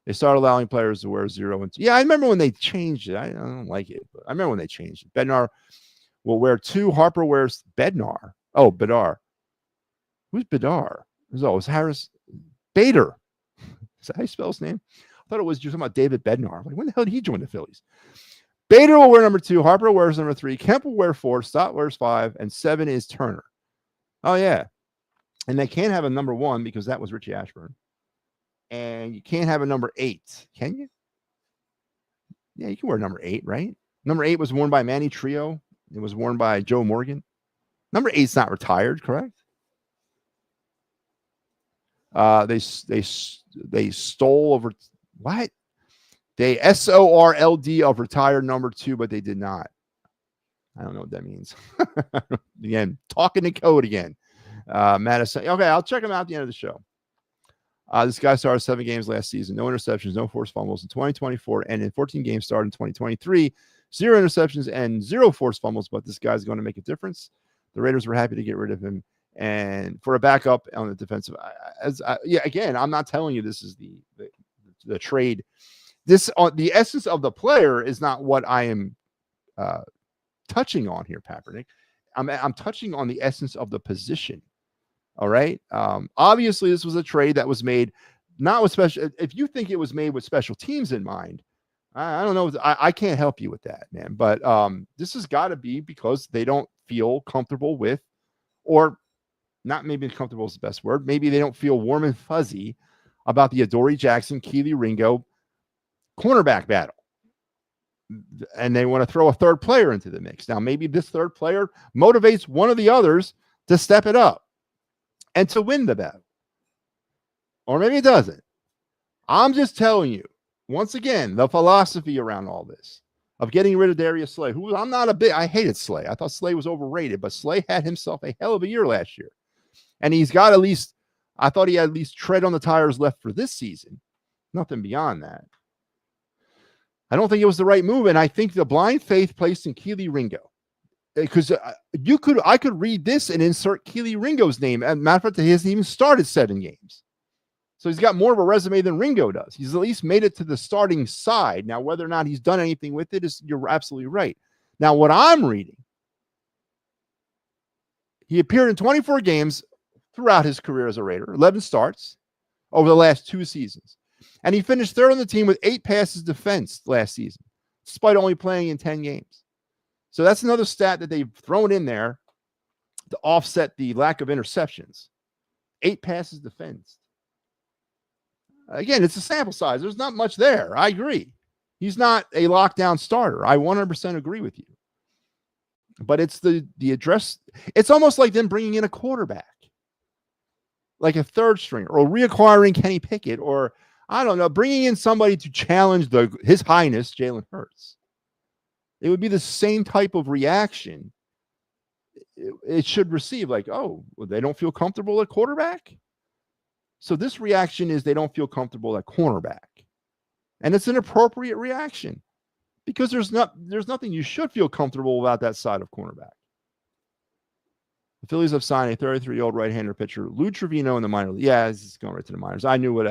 They started allowing players to wear 0 and 2. Yeah, I remember when they changed it. I don't like it, but I remember when they changed it. Bednar will wear 2. Harper wears Bednar. Oh, Bedar. Who's Bedar? It's Harris Bader. Is that how you spell his name? I thought it was you're talking about David Bednar. Like, when the hell did he join the Phillies? Bader will wear number 2. Harper wears number 3. Kemp will wear 4. Stott wears 5. And 7 is Turner. Oh, yeah. And they can't have a number 1 because that was Richie Ashburn. And you can't have a number 8. Can you? Yeah, you can wear number 8, right? Number 8 was worn by Manny Trio. It was worn by Joe Morgan. Number 8's not retired, correct? They stole over what? They SORLD of retired number 2, but they did not. I don't know what that means. Again, talking in code again. Madison. Okay, I'll check him out at the end of the show. This guy started 7 games last season, no interceptions, no forced fumbles in 2024, and in 14 games started in 2023, 0 interceptions and 0 forced fumbles. But this guy's going to make a difference. The Raiders were happy to get rid of him, and for a backup on the defensive. Again, I'm not telling you this is the trade. This the essence of the player is not what I am touching on here, Kaepernick. I'm touching on the essence of the position. All right. Obviously, this was a trade that was made not with special. If you think it was made with special teams in mind, I don't know. I can't help you with that, man. But this has got to be because they don't feel comfortable with, or not maybe comfortable is the best word. Maybe they don't feel warm and fuzzy about the Adoree Jackson, Keely Ringo cornerback battle. And they want to throw a third player into the mix. Now, maybe this third player motivates one of the others to step it up and to win the battle. Or maybe it doesn't. I'm just telling you, once again, the philosophy around all this of getting rid of Darius Slay, who I hated Slay. I thought Slay was overrated, but Slay had himself a hell of a year last year. And he's got I thought he had at least tread on the tires left for this season. Nothing beyond that. I don't think it was the right move. And I think the blind faith placed in Keely Ringo, because I could read this and insert Keely Ringo's name. As a matter of fact, he hasn't even started 7 games. So he's got more of a resume than Ringo does. He's at least made it to the starting side. Now, whether or not he's done anything with it you're absolutely right. Now, what I'm reading, he appeared in 24 games throughout his career as a Raider, 11 starts over the last 2 seasons. And he finished 3rd on the team with 8 passes defensed last season, despite only playing in 10 games. So that's another stat that they've thrown in there to offset the lack of interceptions. 8 passes defensed. Again, it's a sample size. There's not much there. I agree. He's not a lockdown starter. I 100% agree with you. But it's the address. It's almost like them bringing in a quarterback, like a 3rd stringer, or reacquiring Kenny Pickett, or I don't know, bringing in somebody to challenge His Highness Jalen Hurts. It would be the same type of reaction it should receive. Like, oh, well, they don't feel comfortable at quarterback. So this reaction is they don't feel comfortable at cornerback. And it's an appropriate reaction because there's nothing you should feel comfortable about that side of cornerback. The Phillies have signed a 33-year-old right-hander pitcher, Lou Trevino, in the minor league. Yeah, it's going right to the minors. I knew what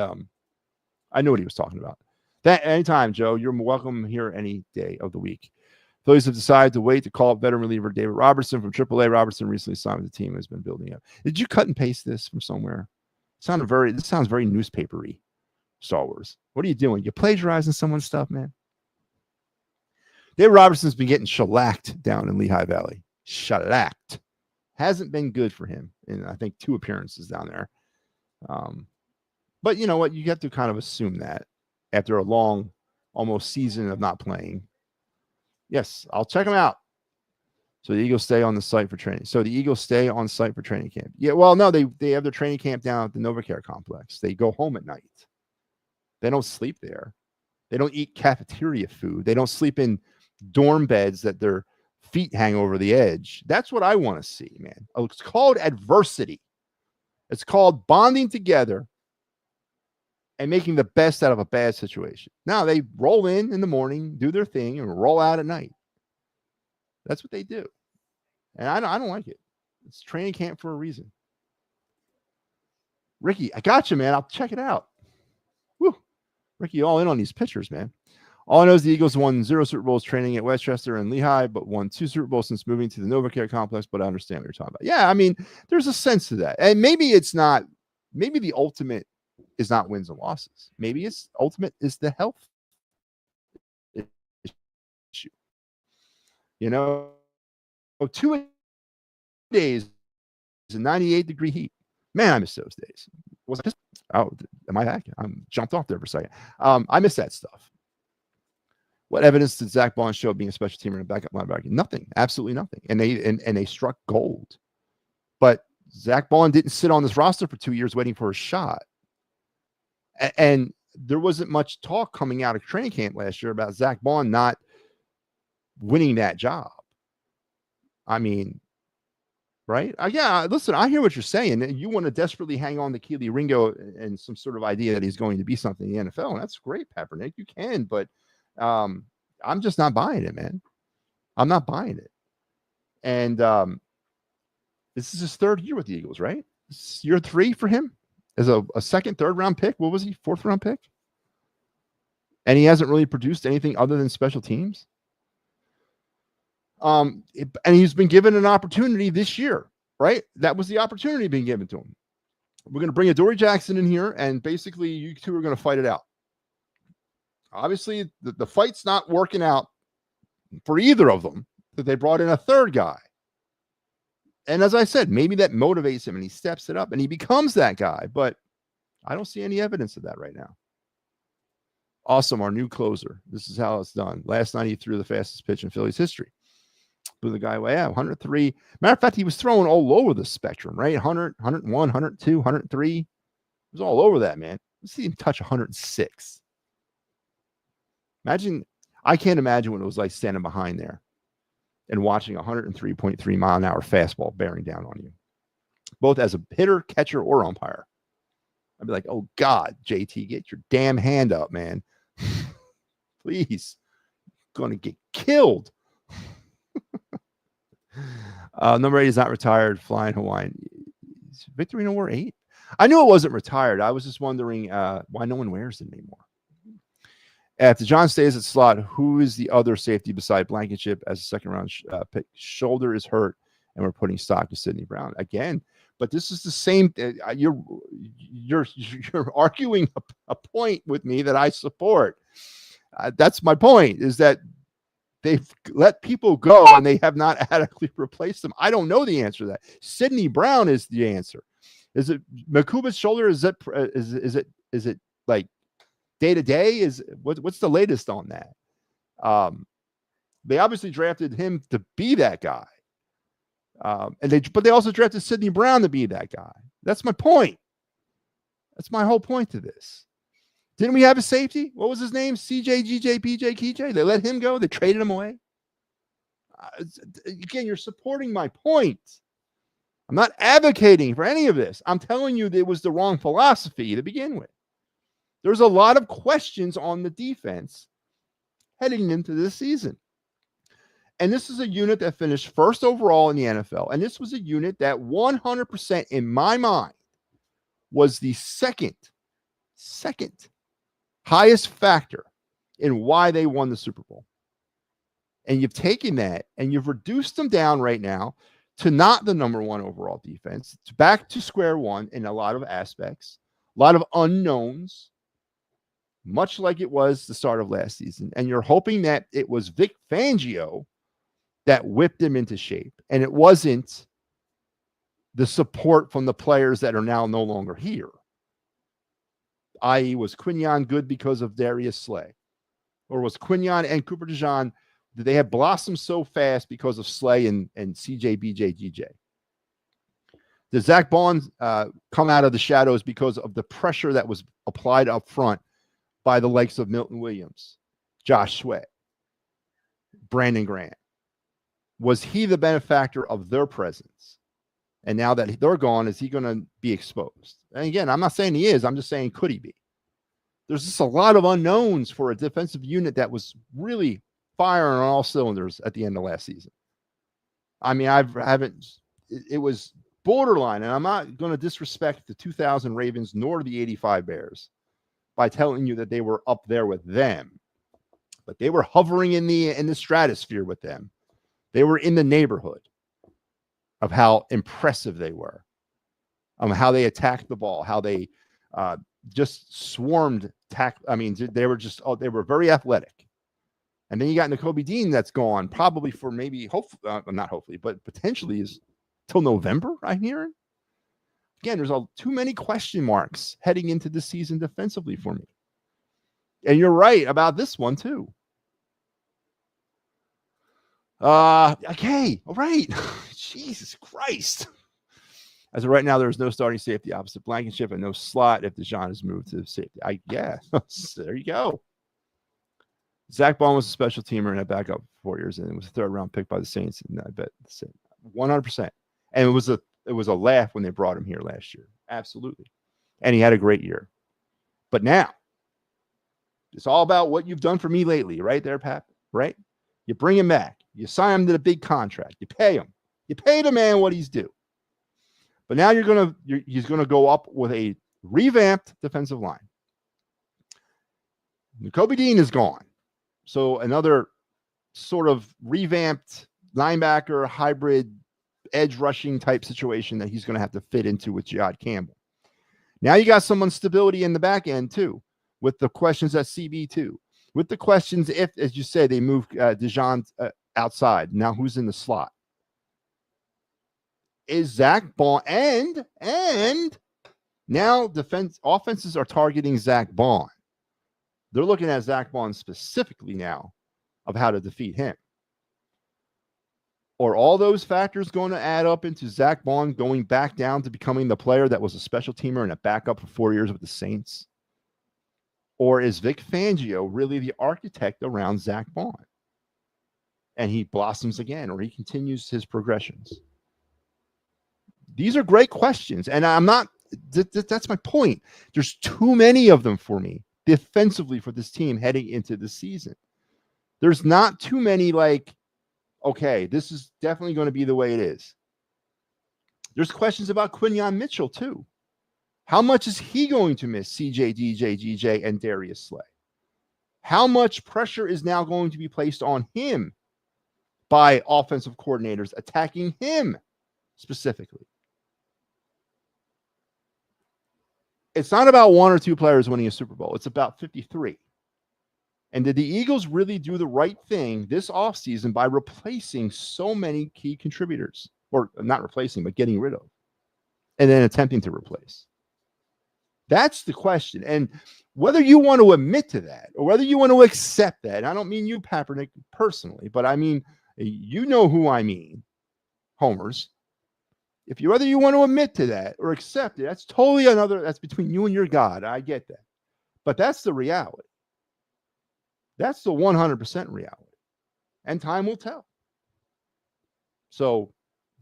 he was talking about. That anytime, Joe, you're welcome here any day of the week. Phillies have decided to wait to call up veteran reliever David Robertson from AAA. Robertson recently signed with the team and has been building up. Did you cut and paste this from somewhere? This sounds very newspapery, Star Wars. What are you doing? You plagiarizing someone's stuff, man? David Robertson's been getting shellacked down in Lehigh Valley. Shellacked. Hasn't been good for him in, I think, 2 appearances down there. But you know what? You have to kind of assume that after a long, almost season of not playing. Yes, I'll check them out. So the Eagles stay on the site for training. So the Eagles stay on site for training camp. Yeah, well, no, they have their training camp down at the NovaCare complex. They go home at night. They don't sleep there. They don't eat cafeteria food. They don't sleep in dorm beds that their feet hang over the edge. That's what I want to see, man. It's called adversity. It's called bonding together and making the best out of a bad situation. Now they roll in the morning, do their thing, and roll out at night. That's what they do. And I don't like it. It's training camp for a reason. Ricky, I got you, man. I'll check it out. Woo. Ricky, all in on these pictures, man. All I know is the Eagles won 0 Super Bowls training at Westchester and Lehigh, but won 2 Super Bowls since moving to the NovaCare complex. But I understand what you're talking about. Yeah, I mean, there's a sense to that. And maybe it's not, maybe the ultimate is not wins and losses. Maybe it's ultimate is the health issue. You know, 2 days in 98-degree heat. Man, I miss those days. Was I just, oh, am I back? I'm jumped off there for a second. I miss that stuff. What evidence did Zach Bond show of being a special teamer and a backup linebacker? Nothing. Absolutely nothing. And they struck gold. But Zach Bond didn't sit on this roster for 2 years waiting for a shot. And there wasn't much talk coming out of training camp last year about Zach Bond not winning that job. I mean, right? Yeah, listen, I hear what you're saying. You want to desperately hang on to Keely Ringo and some sort of idea that he's going to be something in the NFL, and that's great, Peppernick. You can, but I'm just not buying it, man. I'm not buying it. And this is his 3rd year with the Eagles, right? This is year 3 for him as a second, 3rd round pick. What was he? 4th round pick? And he hasn't really produced anything other than special teams. And he's been given an opportunity this year, right? That was the opportunity being given to him. We're going to bring Adoree Jackson in here, and basically you two are going to fight it out. Obviously, the fight's not working out for either of them, that they brought in a 3rd guy. And as I said, maybe that motivates him and he steps it up and he becomes that guy, but I don't see any evidence of that right now. Awesome, our new closer. This is how it's done. Last night he threw the fastest pitch in Phillies history. Blew the guy away. 103. Matter of fact, he was throwing all over the spectrum, right? 100, 101, 102, 103. He was all over that, man. Let's see him touch 106. I can't imagine what it was like standing behind there and watching a 103.3 mile an hour fastball bearing down on you, both as a hitter, catcher, or umpire. I'd be like, oh God, JT, get your damn hand up, man. Please. Going to get killed. Number 8 is not retired, flying Hawaiian. Is Victorino wear 8? I knew it wasn't retired. I was just wondering why no one wears it anymore. After John stays at slot, who is the other safety beside Blankenship as a second-round pick? Shoulder is hurt, and we're putting stock to Sidney Brown again. But this is the same. You're arguing a point with me that I support. That's my point. Is that they've let people go and they have not adequately replaced them. I don't know the answer to that. Sidney Brown is the answer. Is it Makuba's shoulder? Is it like day to day? What's the latest on that? They obviously drafted him to be that guy. But they also drafted Sidney Brown to be that guy. That's my point. That's my whole point to this. Didn't we have a safety? What was his name? CJ, GJ, PJ, KJ. They let him go. They traded him away. Again, you're supporting my point. I'm not advocating for any of this. I'm telling you that it was the wrong philosophy to begin with. There's a lot of questions on the defense heading into this season. And this is a unit that finished 1st overall in the NFL. And this was a unit that 100% in my mind was the second highest factor in why they won the Super Bowl. And you've taken that and you've reduced them down right now to not the number 1 overall defense. It's back to square one in a lot of aspects, a lot of unknowns, much like it was the start of last season. And you're hoping that it was Vic Fangio that whipped him into shape. And it wasn't the support from the players that are now no longer here. I.e., was Quinyon good because of Darius Slay? Or was Quinyon and Cooper DeJean they have blossomed so fast because of Slay and CJ, BJ, GJ. Does Zach Bond come out of the shadows because of the pressure that was applied up front by the likes of Milton Williams, Josh Sweat, Brandon Grant? Was he the benefactor of their presence? And now that they're gone, is he going to be exposed? And again, I'm not saying he is. I'm just saying, could he be? There's just a lot of unknowns for a defensive unit that was really firing on all cylinders at the end of last season. I mean, it was borderline, and I'm not going to disrespect the 2000 Ravens nor the 85 Bears by telling you that they were up there with them, but they were hovering in the stratosphere with them. They were in the neighborhood of how impressive they were, how they attacked the ball, how they just swarmed they were very athletic. And then you got Nakobe Dean that's gone probably for maybe not hopefully, but potentially is till November, I'm hearing. Again, there's too many question marks heading into this season defensively for me. And you're right about this one too. Okay, all right. Jesus Christ. As of right now, there's no starting safety opposite Blankenship and no slot if Deshaun is moved to safety. There you go. Zach Bond was a special teamer and a backup for 4 years, and it was a third-round pick by the Saints. And I bet 100%. And it was a laugh when they brought him here last year. Absolutely. And he had a great year. But now, it's all about what you've done for me lately, right there, Pap? Right? You bring him back. You sign him to the big contract. You pay him. You pay the man what he's due. But now he's gonna go up with a revamped defensive line. Nakobe Dean is gone. So another sort of revamped linebacker, hybrid, edge rushing type situation that he's going to have to fit into with Jihad Campbell. Now you got some instability in the back end too, with the questions at CB2, with the questions if, as you say, they move Deshaun outside. Now who's in the slot? Is Zach Bond and now offenses are targeting Zach Bond. They're looking at Zach Bond specifically now of how to defeat him. Are all those factors going to add up into Zach Bond going back down to becoming the player that was a special teamer and a backup for 4 years with the Saints? Or is Vic Fangio really the architect around Zach Bond? And he blossoms again, or he continues his progressions? These are great questions. And I'm not, that's my point. There's too many of them for me defensively for this team heading into the season. There's not too many okay, this is definitely going to be the way it is. There's questions about Quinyon Mitchell too. How much is he going to miss CJ, DJ, GJ, and Darius Slay? How much pressure is now going to be placed on him by offensive coordinators attacking him specifically? It's not about one or two players winning a Super Bowl. It's about 53. And did the Eagles really do the right thing this offseason by replacing so many key contributors? Or not replacing, but getting rid of. And then attempting to replace. That's the question. And whether you want to admit to that or whether you want to accept that, and I don't mean you, Kaepernick, personally, but I mean, you know who I mean, homers. Whether you want to admit to that or accept it, that's totally that's between you and your God. I get that. But that's the reality. That's the 100% reality. And time will tell. So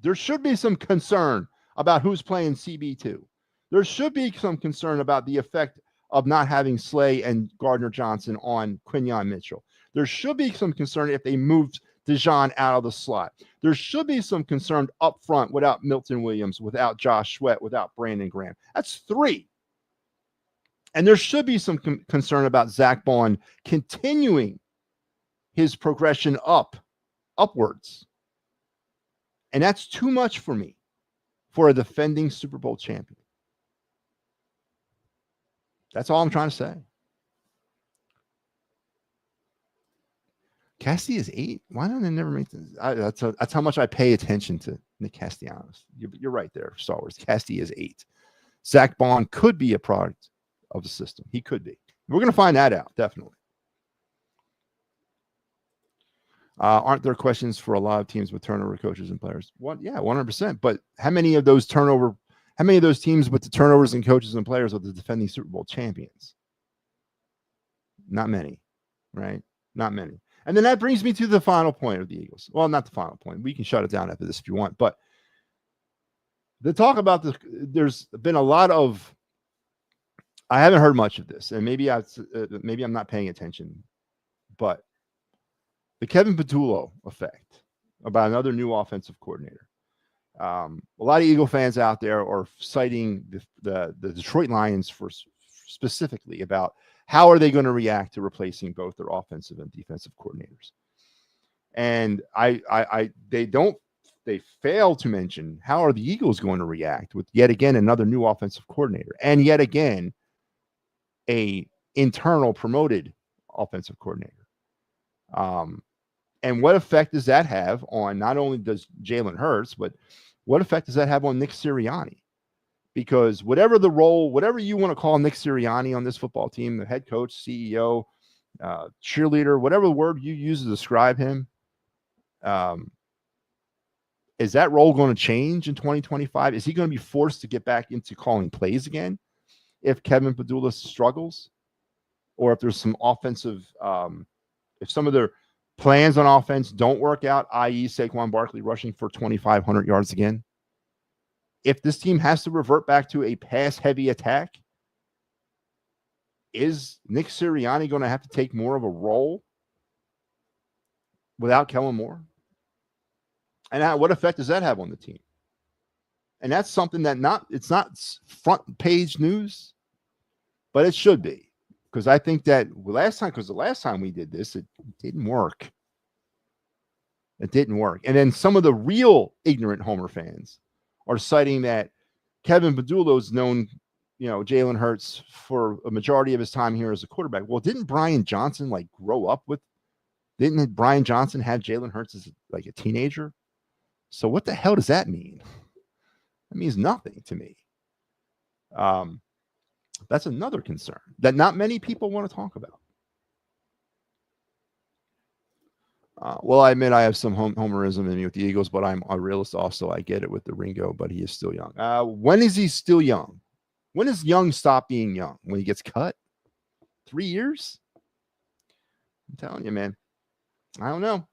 there should be some concern about who's playing CB2. There should be some concern about the effect of not having Slay and Gardner Johnson on Quinyon Mitchell. There should be some concern if they moved Deshaun out of the slot. There should be some concern up front without Milton Williams, without Josh Sweat, without Brandon Graham. That's 3. And there should be some concern about Zach Bond continuing his progression upwards. And that's too much for me for a defending Super Bowl champion. That's all I'm trying to say. Cassie is 8. Why don't they never make this? That's how much I pay attention to Nick Castellanos. You're right there, Star Wars. Cassie is 8. Zach Bond could be a product of the system. He could be. We're going to find that out, definitely. Aren't there questions for a lot of teams with turnover coaches and players? Yeah, 100%. But how many of those teams with the turnovers and coaches and players are the defending Super Bowl champions? Not many, right? Not many. And then that brings me to the final point of the Eagles. Well, not the final point. We can shut it down after this if you want. But the talk about there's been a lot of, I haven't heard much of this, and maybe I'm not paying attention, but the Kevin Patullo effect about another new offensive coordinator. A lot of Eagle fans out there are citing the Detroit Lions for specifically about how are they going to react to replacing both their offensive and defensive coordinators. And they fail to mention how are the Eagles going to react with yet again another new offensive coordinator and yet again a internal promoted offensive coordinator. And what effect does that have on not only does Jalen Hurts, but what effect does that have on Nick Sirianni? Because whatever the role, whatever you want to call Nick Sirianni on this football team, the head coach, CEO, cheerleader, whatever word you use to describe him, is that role going to change in 2025? Is he going to be forced to get back into calling plays again if Kevin Patullo struggles? Or if there's some offensive, if some of their plans on offense don't work out, i.e. Saquon Barkley rushing for 2,500 yards again? If this team has to revert back to a pass-heavy attack, is Nick Sirianni going to have to take more of a role without Kellen Moore? And what effect does that have on the team? And that's something that it's not front page news, but it should be. Because I think that the last time we did this, it didn't work. It didn't work. And then some of the real ignorant Homer fans are citing that Kevin Patullo's known, Jalen Hurts for a majority of his time here as a quarterback. Well, didn't Brian Johnson grow up with? Didn't Brian Johnson have Jalen Hurts as a teenager? So what the hell does that mean? That means nothing to me. That's another concern that not many people want to talk about. Well, I admit I have some homerism in me with the Eagles, but I'm a realist also. I get it with the Ringo, but he is still young. When is he still young? When does young stop being young? When he gets cut? 3 years? I'm telling you, man. I don't know.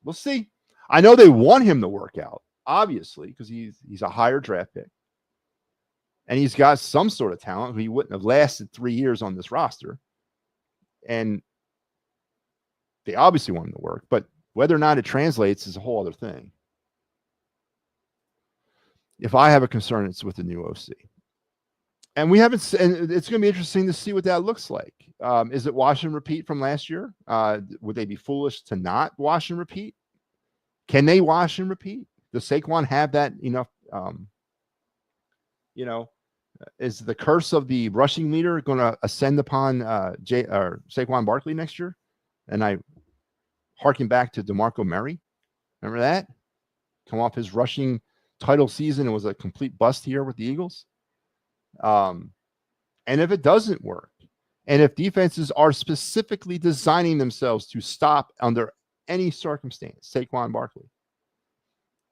We'll see. I know they want him to work out, obviously, because he's a higher draft pick. And he's got some sort of talent. He wouldn't have lasted 3 years on this roster. And they obviously want him to work, but whether or not it translates is a whole other thing. If I have a concern, it's with the new OC. And it's going to be interesting to see what that looks like. Is it wash and repeat from last year? Would they be foolish to not wash and repeat? Can they wash and repeat? Does Saquon have that enough? Is the curse of the rushing leader going to ascend upon Saquon Barkley next year? And I harken back to DeMarco Murray. Remember that? Come off his rushing title season and was a complete bust here with the Eagles. And if it doesn't work, and if defenses are specifically designing themselves to stop under any circumstance Saquon Barkley,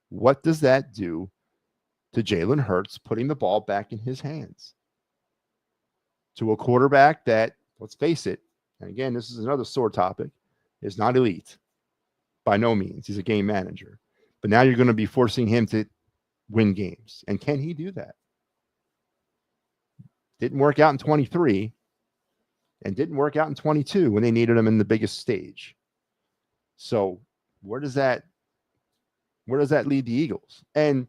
what does that do to Jalen Hurts putting the ball back in his hands? To a quarterback that, let's face it, and again, this is another sore topic, is not elite. By no means. He's a game manager. But now you're going to be forcing him to win games. And can he do that? Didn't work out in 23 and didn't work out in 22 when they needed him in the biggest stage. So where does that lead the Eagles? And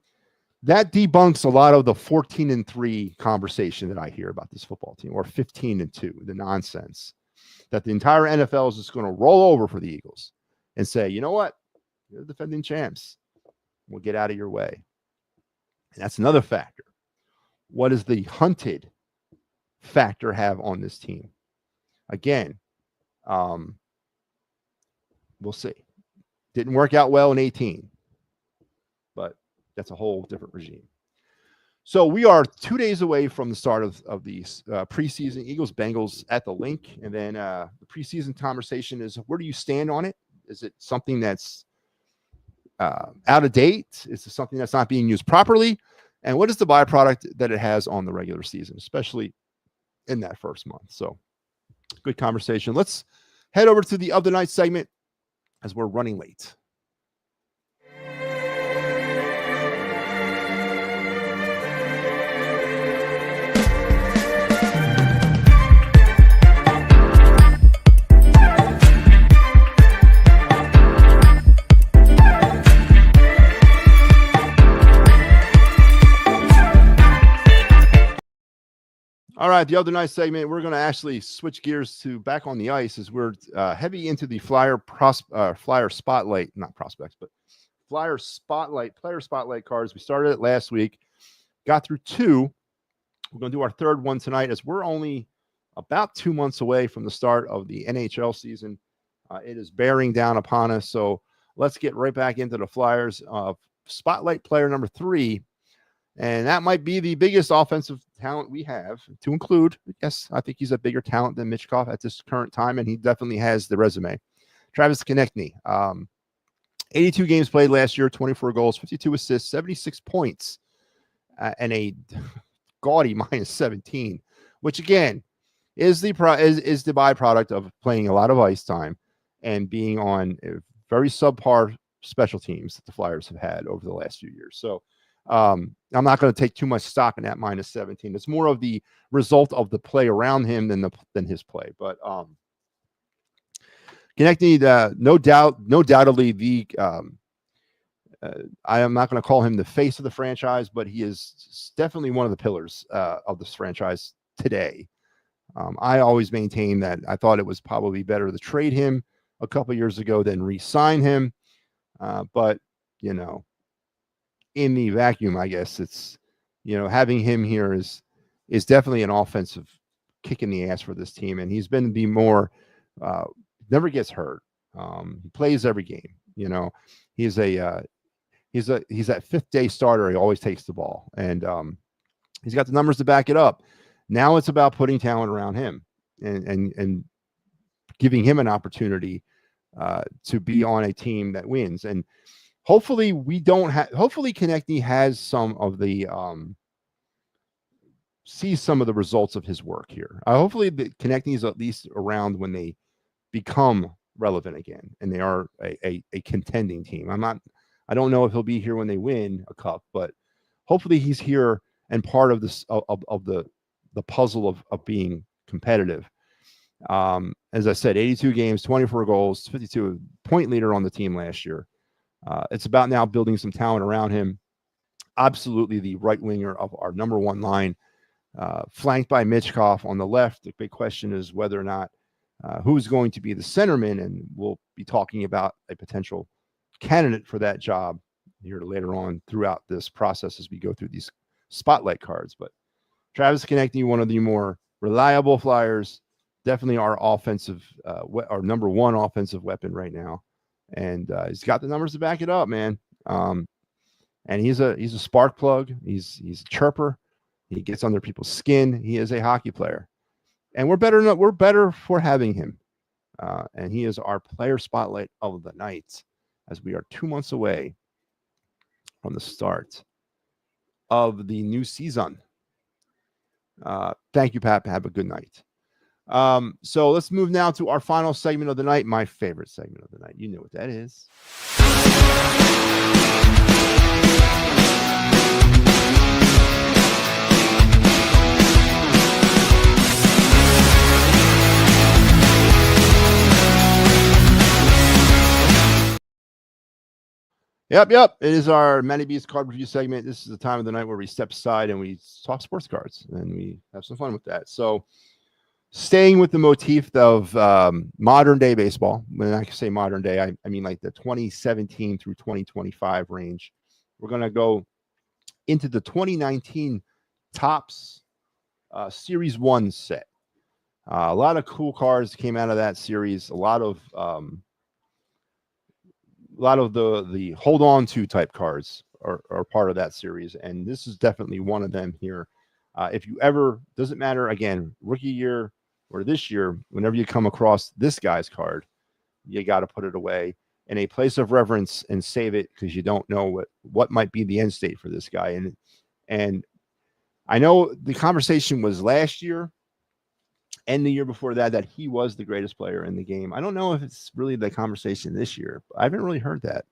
that debunks a lot of the 14-3 conversation that I hear about this football team, or 15-2, the nonsense that the entire NFL is just going to roll over for the Eagles and say, you know what? You're the defending champs. We'll get out of your way. And that's another factor. What does the hunted factor have on this team? Again, we'll see. Didn't work out well in 18, but that's a whole different regime. So we are 2 days away from the start of the preseason Eagles-Bengals at the link. And then the preseason conversation is, where do you stand on it? Is it something that's out of date? Is it something that's not being used properly? And what is the byproduct that it has on the regular season, especially in that first month? So good conversation. Let's head over to the other night segment as we're running late. All right, the other night segment, we're going to actually switch gears to back on the ice as we're heavy into the Flyer Spotlight, not prospects, but Flyer Spotlight, player Spotlight cards. We started it last week, got through 2. We're going to do our 3rd one tonight as we're only about 2 months away from the start of the NHL season. It is bearing down upon us, so let's get right back into the Flyers. Spotlight player number 3. And that might be the biggest offensive talent we have to include. Yes, I think he's a bigger talent than Michkov at this current time, and he definitely has the resume. Travis Konechny, 82 games played last year, 24 goals, 52 assists, 76 points, and a gaudy minus 17, which again is the byproduct of playing a lot of ice time and being on very subpar special teams that the Flyers have had over the last few years. So I'm not going to take too much stock in that minus 17. It's more of the result of the play around him than his play. But Konechny, undoubtedly the I am not going to call him the face of the franchise, but he is definitely one of the pillars of this franchise today. I always maintain that I thought it was probably better to trade him a couple years ago than re-sign him. But you know, in the vacuum, I guess it's, having him here is definitely an offensive kick in the ass for this team. And he's been the more, never gets hurt. He plays every game. He's that 5th day starter. He always takes the ball, and he's got the numbers to back it up. Now it's about putting talent around him and giving him an opportunity to be on a team that wins. And hopefully hopefully Konechny has some of the sees some of the results of his work here. Hopefully Konechny is at least around when they become relevant again and they are a contending team. I don't know if he'll be here when they win a cup, but hopefully he's here and part of this of the puzzle of being competitive. As I said, 82 games, 24 goals, 52 point leader on the team last year. It's about now building some talent around him. Absolutely the right winger of our number 1 line, flanked by Michkov on the left. The big question is whether or not who's going to be the centerman, and we'll be talking about a potential candidate for that job here later on throughout this process as we go through these spotlight cards. But Travis Konechny, one of the more reliable Flyers, definitely our offensive, our number 1 offensive weapon right now. And he's got the numbers to back it up, man. And he's a spark plug. He's a chirper. He gets under people's skin. He is a hockey player, and we're better for having him. And he is our player spotlight of the night as we are 2 months away from the start of the new season. Thank you, Pat. Have a good night. So let's move now to our final segment of the night, my favorite segment of the night. You know what that is. Yep. It is our MattyB's card review segment. This is the time of the night where we step aside and we talk sports cards and we have some fun with that. So staying with the motif of modern day baseball, when I say modern day, I mean like the 2017 through 2025 range. We're going to go into the 2019 Topps Series 1 set. A lot of cool cards came out of that series. A lot of the hold on to type cards are part of that series. And this is definitely one of them here. If you ever, doesn't matter, again, rookie year or this year, whenever you come across this guy's card, you got to put it away. in a place of reverence and save it because you don't know what might be the end state for this guy. And I know the conversation was last year and the year before that he was the greatest player in the game. I don't know if it's really the conversation this year. I haven't really heard that.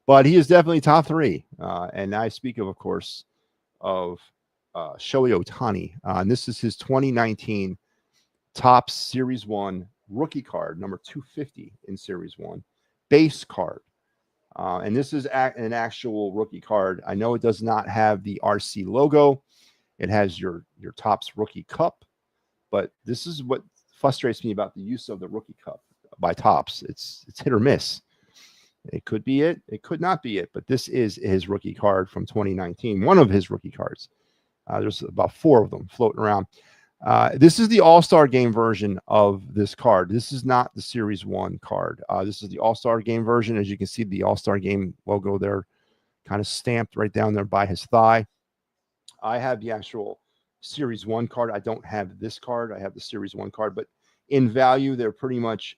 But he is definitely top 3. And I speak of course, of Shohei Ohtani. And this is his 2019 Topps Series 1 rookie card, number 250 in Series 1. Base card. And this is an actual rookie card. I know it does not have the RC logo. It has your Topps rookie cup. But this is what frustrates me about the use of the rookie cup by Topps. It's hit or miss. It could be it. It could not be it. But this is his rookie card from 2019. One of his rookie cards. There's about 4 of them floating around. This is the All-Star Game version of this card. This is not the Series 1 card. This is the All-Star Game version. As you can see, the All-Star Game logo there kind of stamped right down there by his thigh. I have the actual Series 1 card. I don't have this card. I have the Series 1 card. But in value, they're pretty much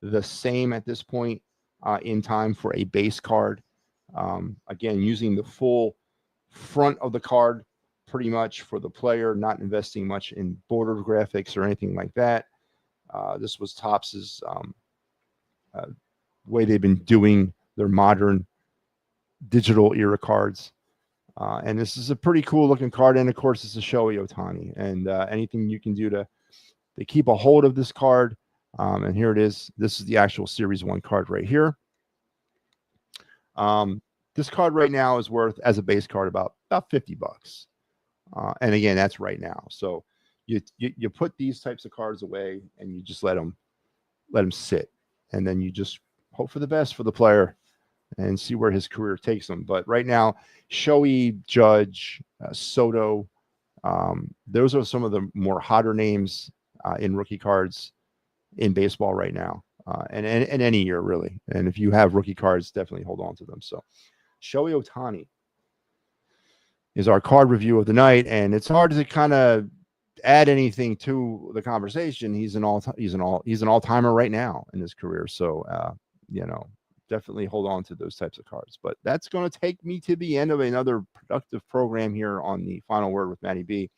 the same at this point in time for a base card. Again, using the full front of the card pretty much for the player, not investing much in border graphics or anything like that. This was Topps's way they've been doing their modern digital era cards. And this is a pretty cool looking card. And of course, it's a Shohei Ohtani. And anything you can do to keep a hold of this card. And here it is. This is the actual Series 1 card right here. This card right now is worth, as a base card, about $50. And again, that's right now. So you put these types of cards away and you just let them sit. And then you just hope for the best for the player and see where his career takes him. But right now, Shohei, Judge, Soto, those are some of the more hotter names in rookie cards in baseball right now, and any year really. And if you have rookie cards, definitely hold on to them. So Shohei Ohtani is our card review of the night, and it's hard to kind of add anything to the conversation. He's an all-timer right now in his career. So definitely hold on to those types of cards. But that's going to take me to the end of another productive program here on the Final Word with MattyB.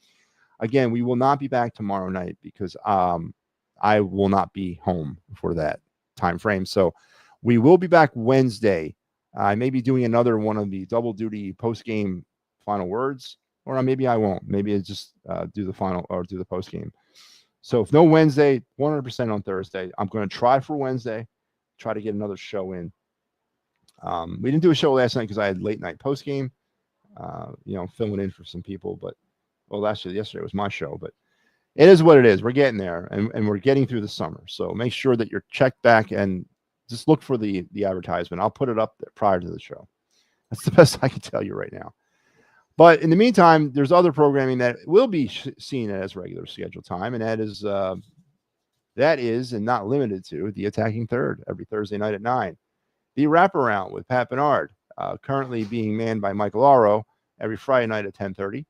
Again, we will not be back tomorrow night because I will not be home for that time frame. So we will be back Wednesday. I may be doing another one of the double duty post-game final words, or maybe I won't. Maybe I just do the final or do the post-game. So if no Wednesday, 100% on Thursday. I'm going to try for Wednesday, try to get another show in. We didn't do a show last night because I had late night post game, filling in for some people. But yesterday was my show. But it is what it is. We're getting there, and we're getting through the summer. So make sure that you're checked back and just look for the advertisement. I'll put it up there prior to the show. That's the best I can tell you right now. But in the meantime, there's other programming that will be seen as regular scheduled time, and that is and not limited to the Attacking Third every Thursday night at 9. The Wraparound with Pat Bernard, currently being manned by Michael Aro every Friday night at 10:30,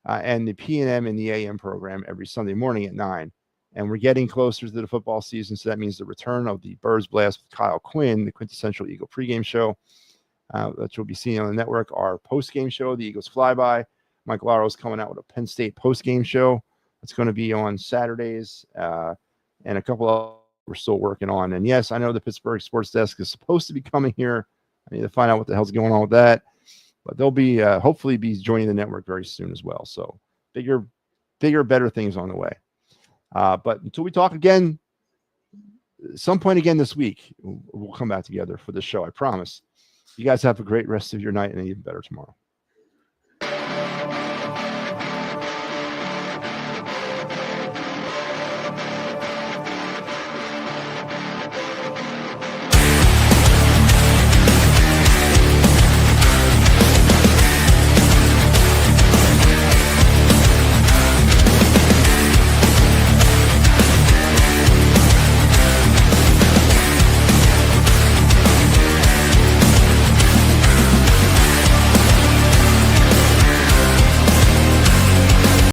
and the P&M and the AM program every Sunday morning at 9. And we're getting closer to the football season, so that means the return of the Birds Blast with Kyle Quinn, the quintessential Eagle pregame show that you'll be seeing on the network. Our postgame show, the Eagles Flyby. Michael Aro is coming out with a Penn State postgame show. It's going to be on Saturdays, and a couple of we're still working on. And yes, I know the Pittsburgh Sports Desk is supposed to be coming here. I need to find out what the hell's going on with that. But they'll be hopefully be joining the network very soon as well. So bigger, better things on the way. But until we talk again, some point again this week, we'll come back together for the show. I promise. You guys have a great rest of your night and an even better tomorrow.